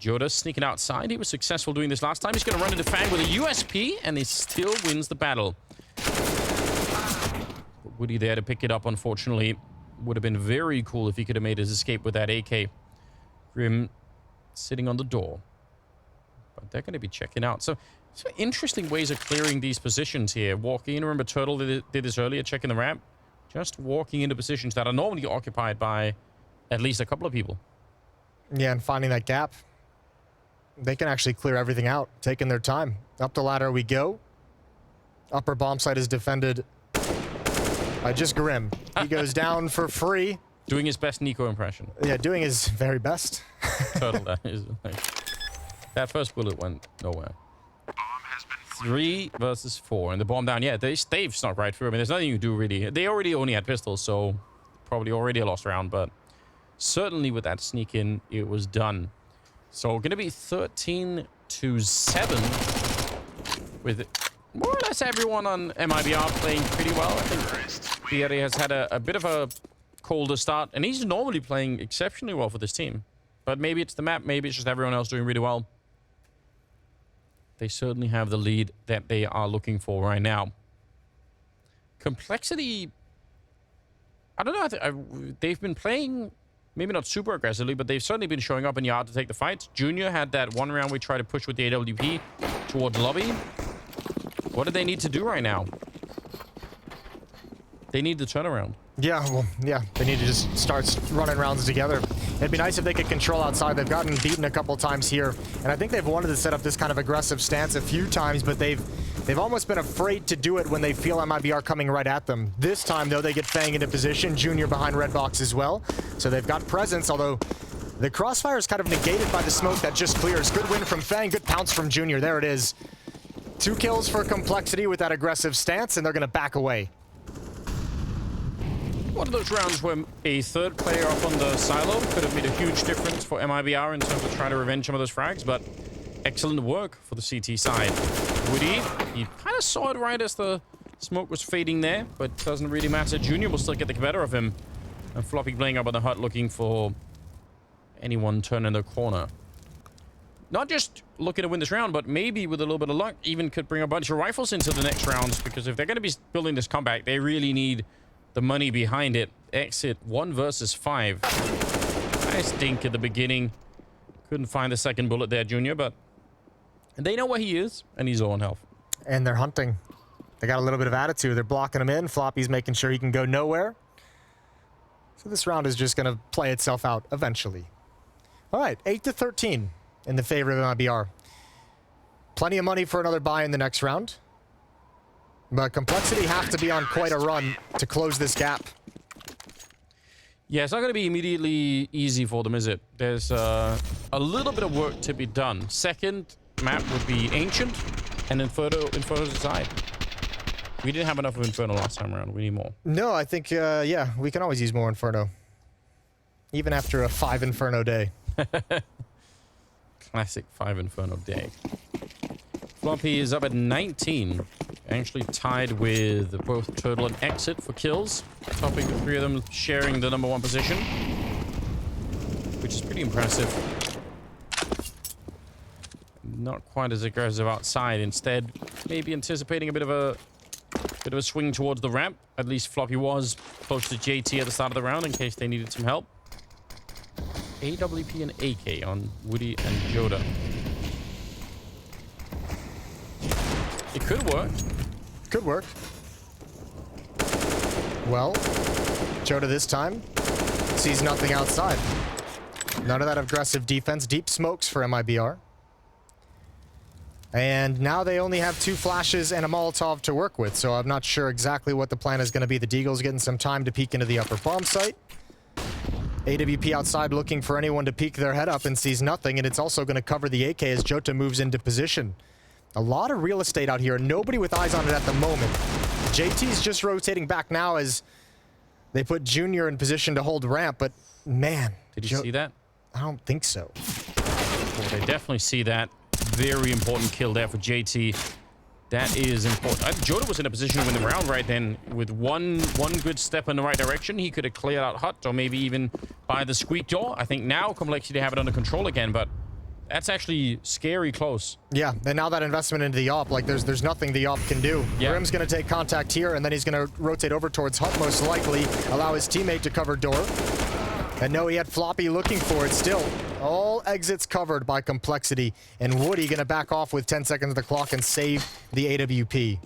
Joda sneaking outside. He was successful doing this last time. He's going to run into Fang with a USP, and he still wins the battle. But Woody there to pick it up, unfortunately. Would have been very cool if he could have made his escape with that AK. Grim sitting on the door. But they're going to be checking out. So interesting ways of clearing these positions here. Walking in. Remember Turtle did this earlier, checking the ramp. Just walking into positions that are normally occupied by at least a couple of people. Yeah, and finding that gap. They can actually clear everything out, taking their time. Up the ladder we go. Upper bomb site is defended by just Grim. He goes down for free. Doing his best Niko impression. Yeah, doing his very best. Turtle, that is. That first bullet went nowhere. 3 versus 4, and the bomb down. Yeah, they've snuck right through. I mean, there's nothing you can do really. They already only had pistols, so probably already a lost round, but certainly with that sneak in, it was done. So going to be 13-7 with more or less everyone on MIBR playing pretty well. I think Pierre has had a bit of a colder start, and he's normally playing exceptionally well for this team. But maybe it's the map, maybe it's just everyone else doing really well. They certainly have the lead that they are looking for right now. Complexity, I don't know, they've been playing maybe not super aggressively, but they've certainly been showing up in yard to take the fights. Junior had that one round we tried to push with the AWP towards lobby. What do they need to do right now? They need the turnaround. Yeah, well, yeah, they need to just start running rounds together. It'd be nice if they could control outside. They've gotten beaten a couple times here, and I think they've wanted to set up this kind of aggressive stance a few times, but they've almost been afraid to do it when they feel MIBR coming right at them. This time, though, they get Fang into position. Junior behind red box as well, so they've got presence, although The crossfire is kind of negated by the smoke that just clears. Good win from Fang, good pounce from Junior. There it is. 2 kills for Complexity with that aggressive stance, and they're going to back away. One of those rounds where a third player up on the silo could have made a huge difference for MIBR in terms of trying to revenge some of those frags, but excellent work for the CT side. woody, he kind of saw it right as the smoke was fading there, but doesn't really matter. Junior will still get the better of him. And Floppy playing up on the hut looking for anyone turning the corner. Not just looking to win this round, but maybe with a little bit of luck, even could bring a bunch of rifles into the next rounds, because if they're going to be building this comeback, they really need the money behind it. Exit 1 versus 5. Nice dink at the beginning. Couldn't find the second bullet there, Junior, but they know where he is, and he's low on health. And they're hunting. They got a little bit of attitude. They're blocking him in. Floppy's making sure he can go nowhere. So this round is just going to play itself out eventually. All right, 8-13 in the favor of MIBR. Plenty of money for another buy in the next round. But Complexity have to be on quite a run to close this gap. Yeah, it's not going to be immediately easy for them, is it? There's a little bit of work to be done. Second map would be Ancient and Inferno's side. We didn't have enough of Inferno last time around. We need more. No, I think, yeah, we can always use more Inferno. Even after a 5 Inferno day. Classic 5 Inferno day. Floppy is up at 19. Actually tied with both Turtle and Exit for kills. Topping the 3 of them sharing the #1 position. Which is pretty impressive. Not quite as aggressive outside. Instead, maybe anticipating a bit of a swing towards the ramp. At least Floppy was close to JT at the start of the round in case they needed some help. AWP and AK on woody and Joda. It could work. Could work. Well, Joda this time sees nothing outside. None of that aggressive defense. Deep smokes for MIBR. And now they only have 2 flashes and a Molotov to work with, so I'm not sure exactly what the plan is going to be. The Deagle's getting some time to peek into the upper bomb site. AWP outside looking for anyone to peek their head up and sees nothing, and it's also going to cover the AK as Jota moves into position. A lot of real estate out here, nobody with eyes on it at the moment. JT's just rotating back now as they put Junior in position to hold ramp, but man. Did you see that? I don't think so. Well, they definitely see that. Very important kill there for JT. That is important. Joda was in a position to win the round right then. With one good step in the right direction, he could have cleared out hut or maybe even by the squeak door. I think now Complexity have it under control again, but that's actually scary close. Yeah, and now that investment into the op, like there's nothing the op can do. Yeah. Grim's going to take contact here, and then he's going to rotate over towards hut most likely, allow his teammate to cover door. And no, he had Floppy looking for it still. All exits covered by Complexity, and Woody going to back off with 10 seconds of the clock and save the AWP.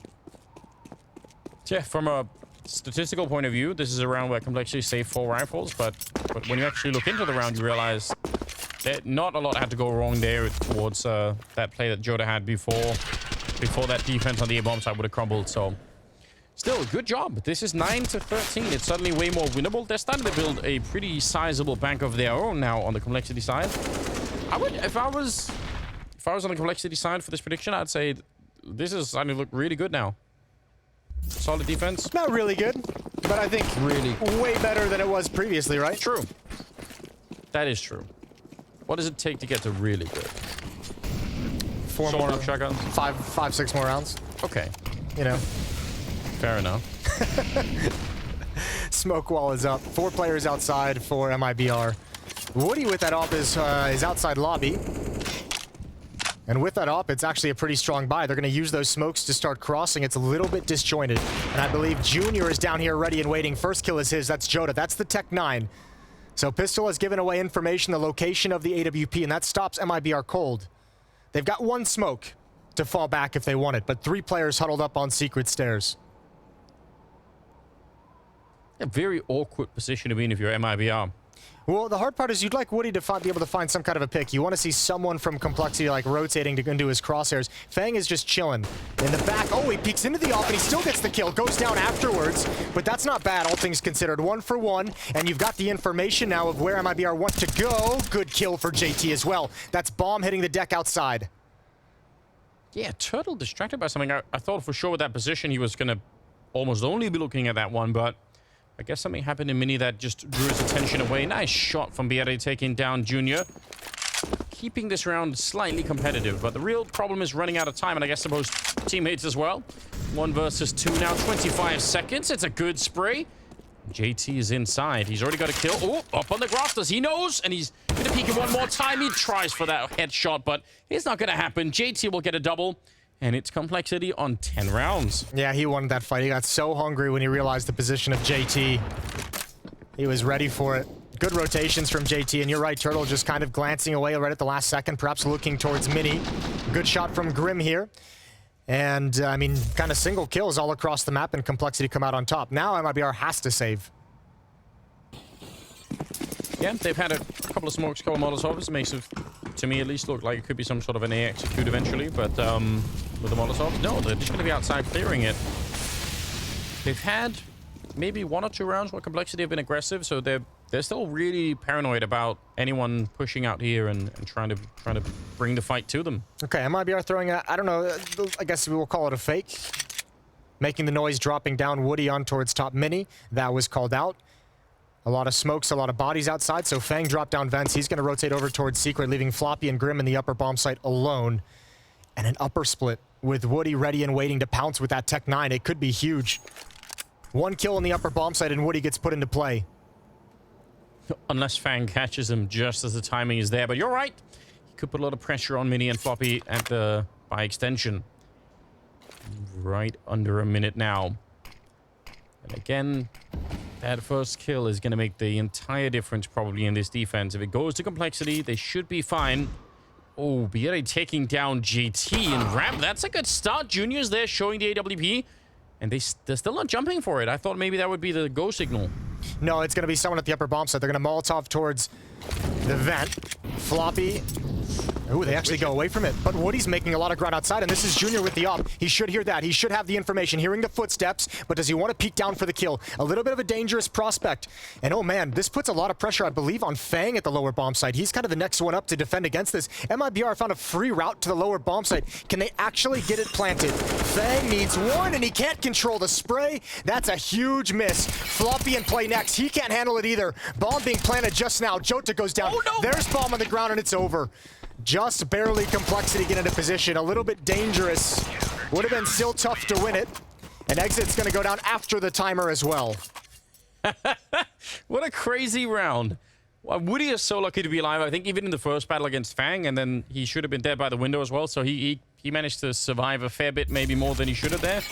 Yeah, from a statistical point of view, this is a round where Complexity saved 4 rifles, but when you actually look into the round, you realize that not a lot had to go wrong there towards that play that Joda had before that defense on the A-bomb side would have crumbled. So still, good job. This is 9-13. It's suddenly way more winnable. They're starting to build a pretty sizable bank of their own now on the Complexity side. I would, if I was on the Complexity side for this prediction, I'd say this is starting to look really good now. Solid defense. Not really good, but I think really way better than it was previously, right? True. That is true. What does it take to get to really good? 4 more shotguns. 5, 6 more rounds. Okay. You know. Fair enough. Smoke wall is up. 4 players outside for MIBR. Woody with that op is outside lobby. And with that op, it's actually a pretty strong buy. They're going to use those smokes to start crossing. It's a little bit disjointed. And I believe Junior is down here ready and waiting. First kill is his. That's Joda. That's the Tech 9. So Pistol has given away information, the location of the AWP, and that stops MIBR cold. They've got 1 smoke to fall back if they want it, but 3 players huddled up on secret stairs. A very awkward position to be in if you're MIBR. Well, the hard part is you'd like woody to be able to find some kind of a pick. You want to see someone from complexity like rotating to go into his crosshairs. Fang is just chilling in the back. Oh, he peeks into the off and he still gets the kill. Goes down afterwards, but that's not bad, all things considered. 1 for 1, and you've got the information now of where MIBR want to go. Good kill for JT as well. That's bomb hitting the deck outside. Yeah, Turtle distracted by something. I thought for sure with that position he was going to almost only be looking at that one, but I guess something happened in Mini that just drew his attention away. Nice shot from brehze taking down Junior. Keeping this round slightly competitive, but the real problem is running out of time, and I guess the most teammates as well. 1 versus 2 now, 25 seconds. It's a good spray. JT is inside. He's already got a kill. Oh, up on the rafters. He knows, and he's going to peek it one more time. He tries for that headshot, but it's not going to happen. JT will get a double. And it's complexity on 10 rounds. Yeah, he won that fight. He got so hungry when he realized the position of JT. He was ready for it. Good rotations from JT, and you're right, Turtle just kind of glancing away right at the last second, perhaps looking towards Mini. Good shot from Grim here. And, I mean, kind of single kills all across the map and complexity come out on top. Now MIBR has to save. Yeah, they've had a couple of smokes, couple of Molotovs. It makes it, to me at least, look like it could be some sort of an A execute eventually, but with the Molotovs, no, they're just going to be outside clearing it. They've had maybe 1 or 2 rounds where complexity have been aggressive, so they're still really paranoid about anyone pushing out here and trying to bring the fight to them. Okay, MIBR throwing a, I don't know, I guess we will call it a fake. Making the noise, dropping down woody on towards top Mini. That was called out. A lot of smokes, a lot of bodies outside, so Fang dropped down vents. He's going to rotate over towards Secret, leaving Floppy and Grim in the upper bomb site alone. And an upper split with Woody ready and waiting to pounce with that Tech 9. It could be huge. 1 kill in the upper bomb site and Woody gets put into play. Unless Fang catches him just as the timing is there. But you're right. He could put a lot of pressure on Mini and Floppy at the, by extension. Right under a minute now. And again, that first kill is going to make the entire difference probably in this defense. If it goes to complexity, they should be fine. Oh, brehze taking down JT and Ramp. That's a good start. Junior's there showing the AWP. And they're still not jumping for it. I thought maybe that would be the go signal. No, it's going to be someone at the upper bomb site. They're going to Molotov towards the vent. Floppy. Ooh, they actually go away from it. But Woody's making a lot of ground outside, and this is Junior with the op. He should hear that. He should have the information, hearing the footsteps, but does he want to peek down for the kill? A little bit of a dangerous prospect. And oh man, this puts a lot of pressure, I believe, on Fang at the lower bomb site. He's kind of the next one up to defend against this. MIBR found a free route to the lower bomb site. Can they actually get it planted? Fang needs 1, and he can't control the spray. That's a huge miss. Floppy in play next. He can't handle it either. Bomb being planted just now. Jota goes down. Oh, no. There's bomb on the ground, and it's over. Just barely complexity get into position. A little bit dangerous. Would have been still tough to win it. And exit's going to go down after the timer as well. What a crazy round. Well, Woody is so lucky to be alive. I think even in the first battle against Fang, and then he should have been dead by the window as well. So he managed to survive a fair bit, maybe more than he should have there.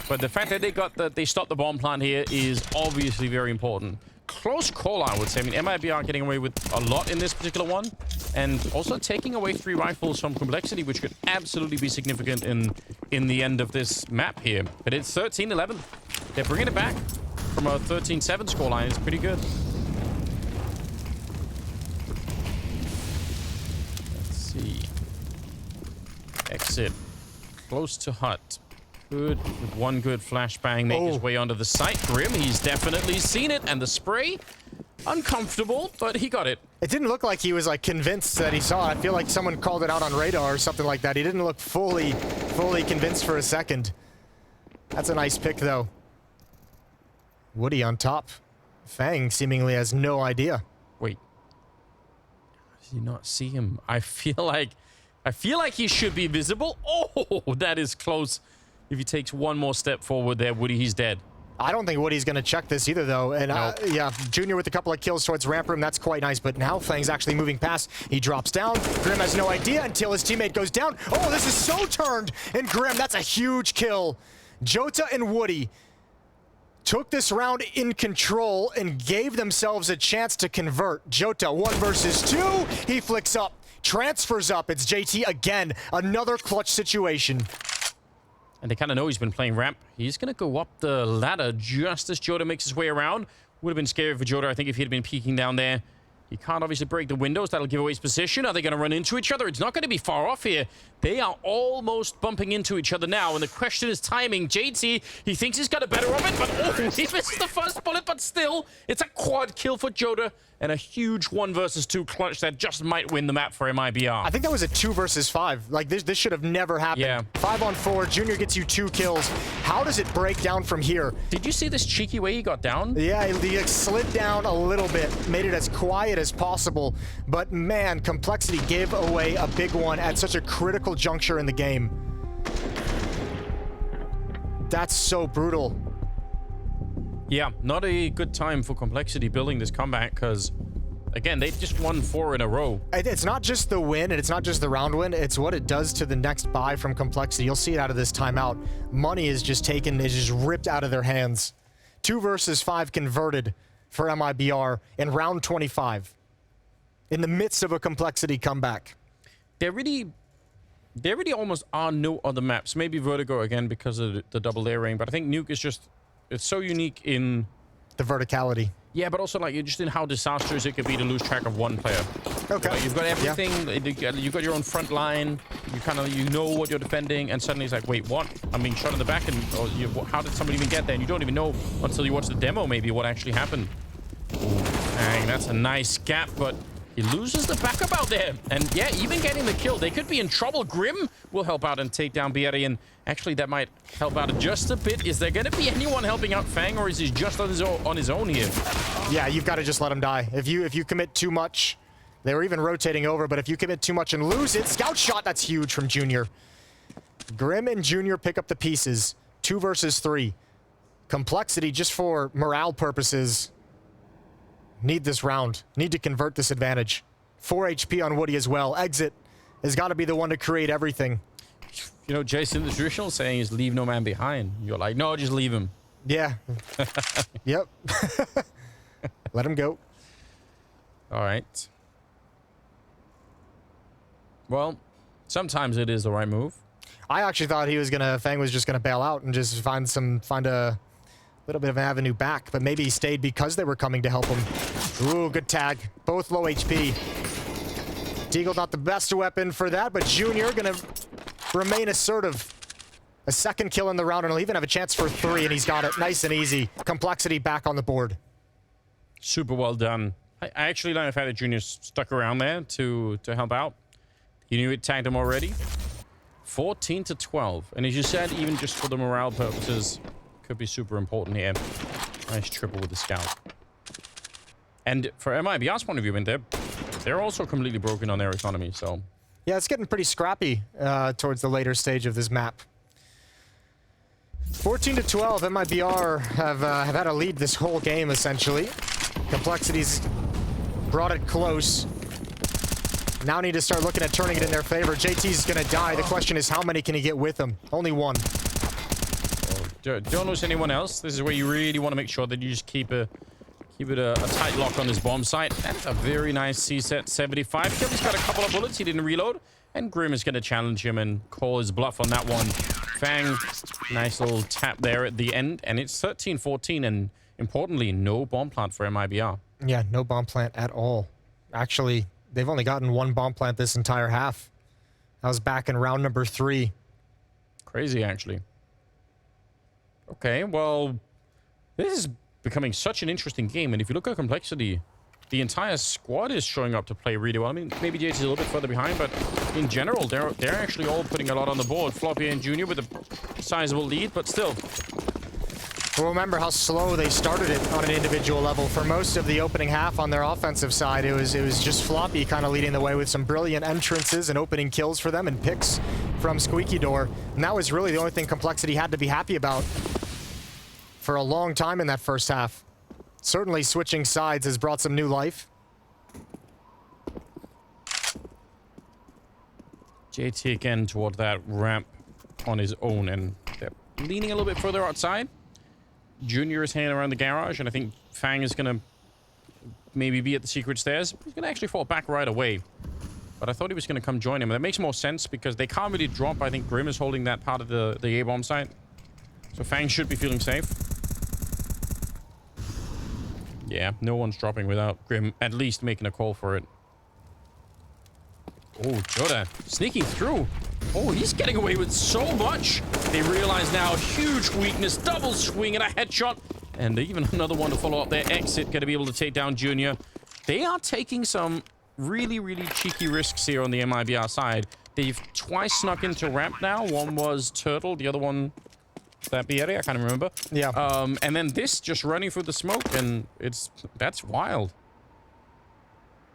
But the fact that they stopped the bomb plant here is obviously very important. Close call, I would say. I mean, MIBR getting away with a lot in this particular one, and also taking away 3 rifles from complexity, which could absolutely be significant in the end of this map here. But it's 13-11. They're bringing it back from a 13-7 scoreline. It's pretty good. Let's see. Exit. Close to hut. Good, with 1 good flashbang, make his way onto the site. Grim, he's definitely seen it, and the spray, uncomfortable, but he got it. It didn't look like he was like convinced that he saw it. I feel like someone called it out on radar or something like that. He didn't look fully convinced for a second. That's a nice pick though. Woody on top. Fang seemingly has no idea. Wait. Did you not see him? I feel like he should be visible. Oh, that is close. If he takes 1 more step forward there, Woody, he's dead. I don't think Woody's going to check this either, though. And nope. Yeah, Junior with a couple of kills towards ramp room. That's quite nice. But now Fang's actually moving past. He drops down. Grim has no idea until his teammate goes down. Oh, this is so turned. And Grim, that's a huge kill. Jota and Woody took this round in control and gave themselves a chance to convert. Jota, 1 versus 2. He flicks up, transfers up. It's JT again. Another clutch situation. And they kind of know he's been playing ramp. He's going to go up the ladder just as Jota makes his way around. Would have been scary for Jota, I think, if he had been peeking down there. He can't obviously break the windows. That'll give away his position. Are they going to run into each other? It's not going to be far off here. They are almost bumping into each other now, and the question is timing. JT, he thinks he's got a better of it, but oh, he misses the first bullet, but still, it's a quad kill for Joda, and a huge 1 versus 2 clutch that just might win the map for MIBR. I think that was a 2 versus 5. Like, this should have never happened. Yeah. 5 on 4, Junior gets you 2 kills. How does it break down from here? Did you see this cheeky way he got down? Yeah, he like, slid down a little bit, made it as quiet as possible, but man, Complexity gave away a big one at such a critical juncture in the game. That's so brutal. Yeah, not a good time for Complexity building this comeback, because, again, they just won 4 in a row. It's not just the win, and it's not just the round win, it's what it does to the next buy from Complexity. You'll see it out of this timeout. Money is just taken, is just ripped out of their hands. 2 versus 5 converted for MIBR in round 25. In the midst of a Complexity comeback. There really almost are no other maps. Maybe Vertigo again because of the double layering, but I think Nuke is just, it's so unique in the verticality. Yeah, but also like just in how disastrous it could be to lose track of one player. Okay. Like, you've got everything. Yeah. You've got your own front line. You know what you're defending, and suddenly it's like, wait, what? I'm being shot in the back, and how did somebody even get there? And you don't even know until you watch the demo maybe what actually happened. Dang, that's a nice gap, but he loses the backup out there. And yeah, even getting the kill, they could be in trouble. Grim will help out and take down Brehze, and actually that might help out just a bit. Is there going to be anyone helping out Fang, or is he just on his own here? Yeah, you've got to just let him die. If you commit too much, they were even rotating over, but if you commit too much and lose it, scout shot, that's huge from Junior. Grim and Junior pick up the pieces. 2 versus 3. Complexity, just for morale purposes, need this round. Need to convert this advantage. 4 HP on Woody as well. Exit has got to be the one to create everything. You know, Jason, the traditional saying is leave no man behind. You're like, no, just leave him. Yeah. Yep. Let him go. All right. Well, sometimes it is the right move. I actually thought Fang was just gonna bail out and just find a little bit of an avenue back, but maybe he stayed because they were coming to help him. Ooh, good tag. Both low HP. Deagle not the best weapon for that, but Junior gonna remain assertive. A second kill in the round, and he'll even have a chance for 3, and he's got it nice and easy. Complexity back on the board. Super well done. I actually like the fact that Junior stuck around there to help out. He knew it tagged him already. 14-12, and as you said, even just for the morale purposes, could be super important here. Nice triple with the scout. And for MIBR's point of view, I mean, they're also completely broken on their economy, so... Yeah, it's getting pretty scrappy towards the later stage of this map. 14-12, MIBR have had a lead this whole game, essentially. Complexity's brought it close. Now need to start looking at turning it in their favor. JT's gonna die. The question is, how many can he get with him? Only 1. Don't lose anyone else. This is where you really want to make sure that you just keep it a tight lock on this bomb site. That's a very nice C-set 75 kill. He's got a couple of bullets. He didn't reload. And Grim is going to challenge him and call his bluff on that one. Fang, nice little tap there at the end. And it's 13-14. And importantly, no bomb plant for MIBR. Yeah, no bomb plant at all. Actually, they've only gotten 1 bomb plant this entire half. That was back in round number 3. Crazy, actually. Okay, well, this is becoming such an interesting game. And if you look at Complexity, the entire squad is showing up to play really well. I mean, maybe JT's a little bit further behind, but in general, they're actually all putting a lot on the board. Floppy and Junior with a sizable lead, but still. Well, remember how slow they started it on an individual level. For most of the opening half on their offensive side, it was just Floppy kind of leading the way with some brilliant entrances and opening kills for them and picks from Squeaky Door. And that was really the only thing Complexity had to be happy about for a long time in that first half. Certainly switching sides has brought some new life. JT again toward that ramp on his own, and they're leaning a little bit further outside. Junior is hanging around the garage, and I think Fang is going to maybe be at the secret stairs. He's going to actually fall back right away. But I thought he was going to come join him. And that makes more sense because they can't really drop. I think Grim is holding that part of the A-bomb site. So Fang should be feeling safe. Yeah, no one's dropping without Grim at least making a call for it. Oh, Joda sneaking through. Oh, he's getting away with so much. They realize now huge weakness, double swing and a headshot. And even another one to follow up their exit, going to be able to take down Junior. They are taking some really, really cheeky risks here on the MIBR side. They've twice snuck into ramp now. One was Turtle, the other one, that BR, I can't remember. Yeah. And then this just running through the smoke, and that's wild.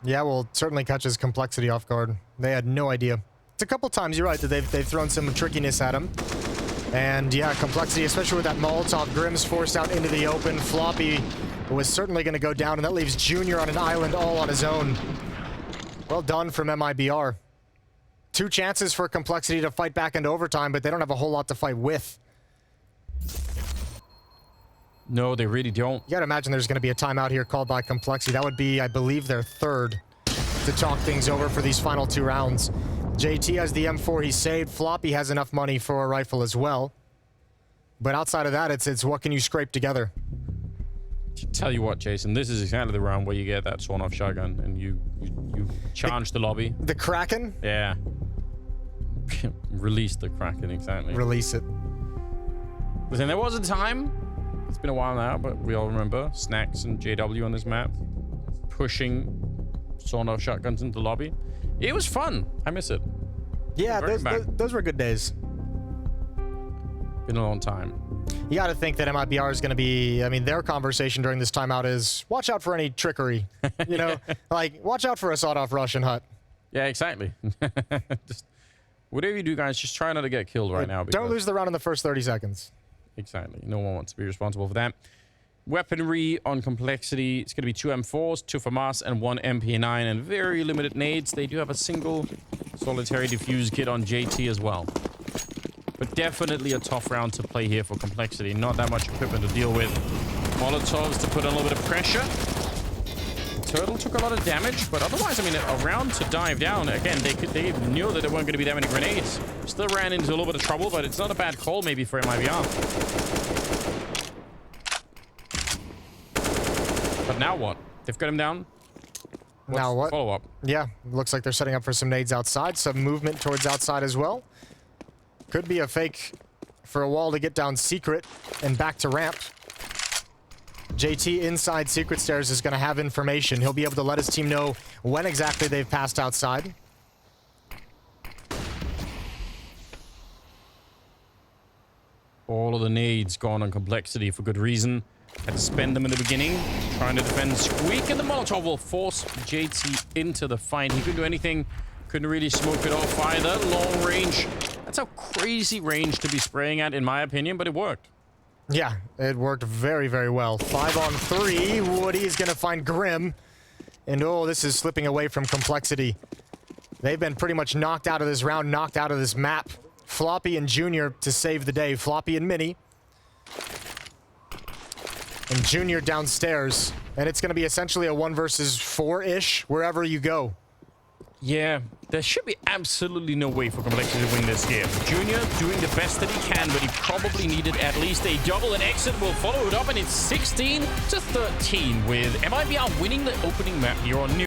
Yeah, well, certainly catches Complexity off guard. They had no idea. It's a couple times, you're right, that they've thrown some trickiness at him. And yeah, Complexity, especially with that Molotov, Grim's forced out into the open. Floppy was certainly going to go down, and that leaves Junior on an island all on his own. Well done from MIBR. 2 chances for Complexity to fight back into overtime, but they don't have a whole lot to fight with. No, they really don't. You gotta imagine there's gonna be a timeout here called by Complexity. That would be, I believe, their 3rd to talk things over for these final 2 rounds. JT has the M4 he saved. Floppy has enough money for a rifle as well. But outside of that, it's what can you scrape together? Tell you what, Jason, this is exactly the round where you get that sawn-off shotgun and you charge the lobby. The Kraken? Yeah. Release the Kraken, exactly. Release it. Listen, there was a time, it's been a while now, but we all remember Snacks and JW on this map pushing sawn-off shotguns into the lobby. It was fun. I miss it. Yeah, those were good days. Been a long time. You got to think that MIBR is going to be, I mean, their conversation during this timeout is, watch out for any trickery. You know, like, watch out for a sawed-off Russian hut. Yeah, exactly. Just, whatever you do, guys, just try not to get killed right now. Don't lose the round in the first 30 seconds. Exactly. No one wants to be responsible for that. Weaponry on Complexity, it's going to be 2 M4s, 2 FAMAS, and 1 MP9, and very limited nades. They do have a single solitary diffuse kit on JT as well. But definitely a tough round to play here for Complexity. Not that much equipment to deal with. Molotovs to put on a little bit of pressure. Turtle took a lot of damage, but otherwise, I mean, a round to dive down. Again, they knew that there weren't going to be that many grenades. Still ran into a little bit of trouble, but it's not a bad call maybe for MIBR. But now what? They've got him down. Now what? Follow up. Yeah, looks like they're setting up for some nades outside. Some movement towards outside as well. Could be a fake for a wall to get down secret and back to ramp. JT inside secret stairs is going to have information. He'll be able to let his team know when exactly they've passed outside. All of the nades gone on Complexity for good reason. Had to spend them in the beginning, trying to defend Squeak, and the Molotov will force JT into the fight. He couldn't do anything, couldn't really smoke it off either. Long range. That's a crazy range to be spraying at, in my opinion, but it worked. Yeah, it worked very, very well. 5 on 3. Woody is going to find Grim. And oh, this is slipping away from Complexity. They've been pretty much knocked out of this round, knocked out of this map. Floppy and Junior to save the day. Floppy and Mini. And Junior downstairs. And it's going to be essentially a 1 versus 4-ish wherever you go. Yeah, there should be absolutely no way for Complexity to win this game. Junior doing the best that he can, but he probably needed at least a double. An exit will follow it up, and it's 16 to 13 with MIBR winning the opening map here on Nuke.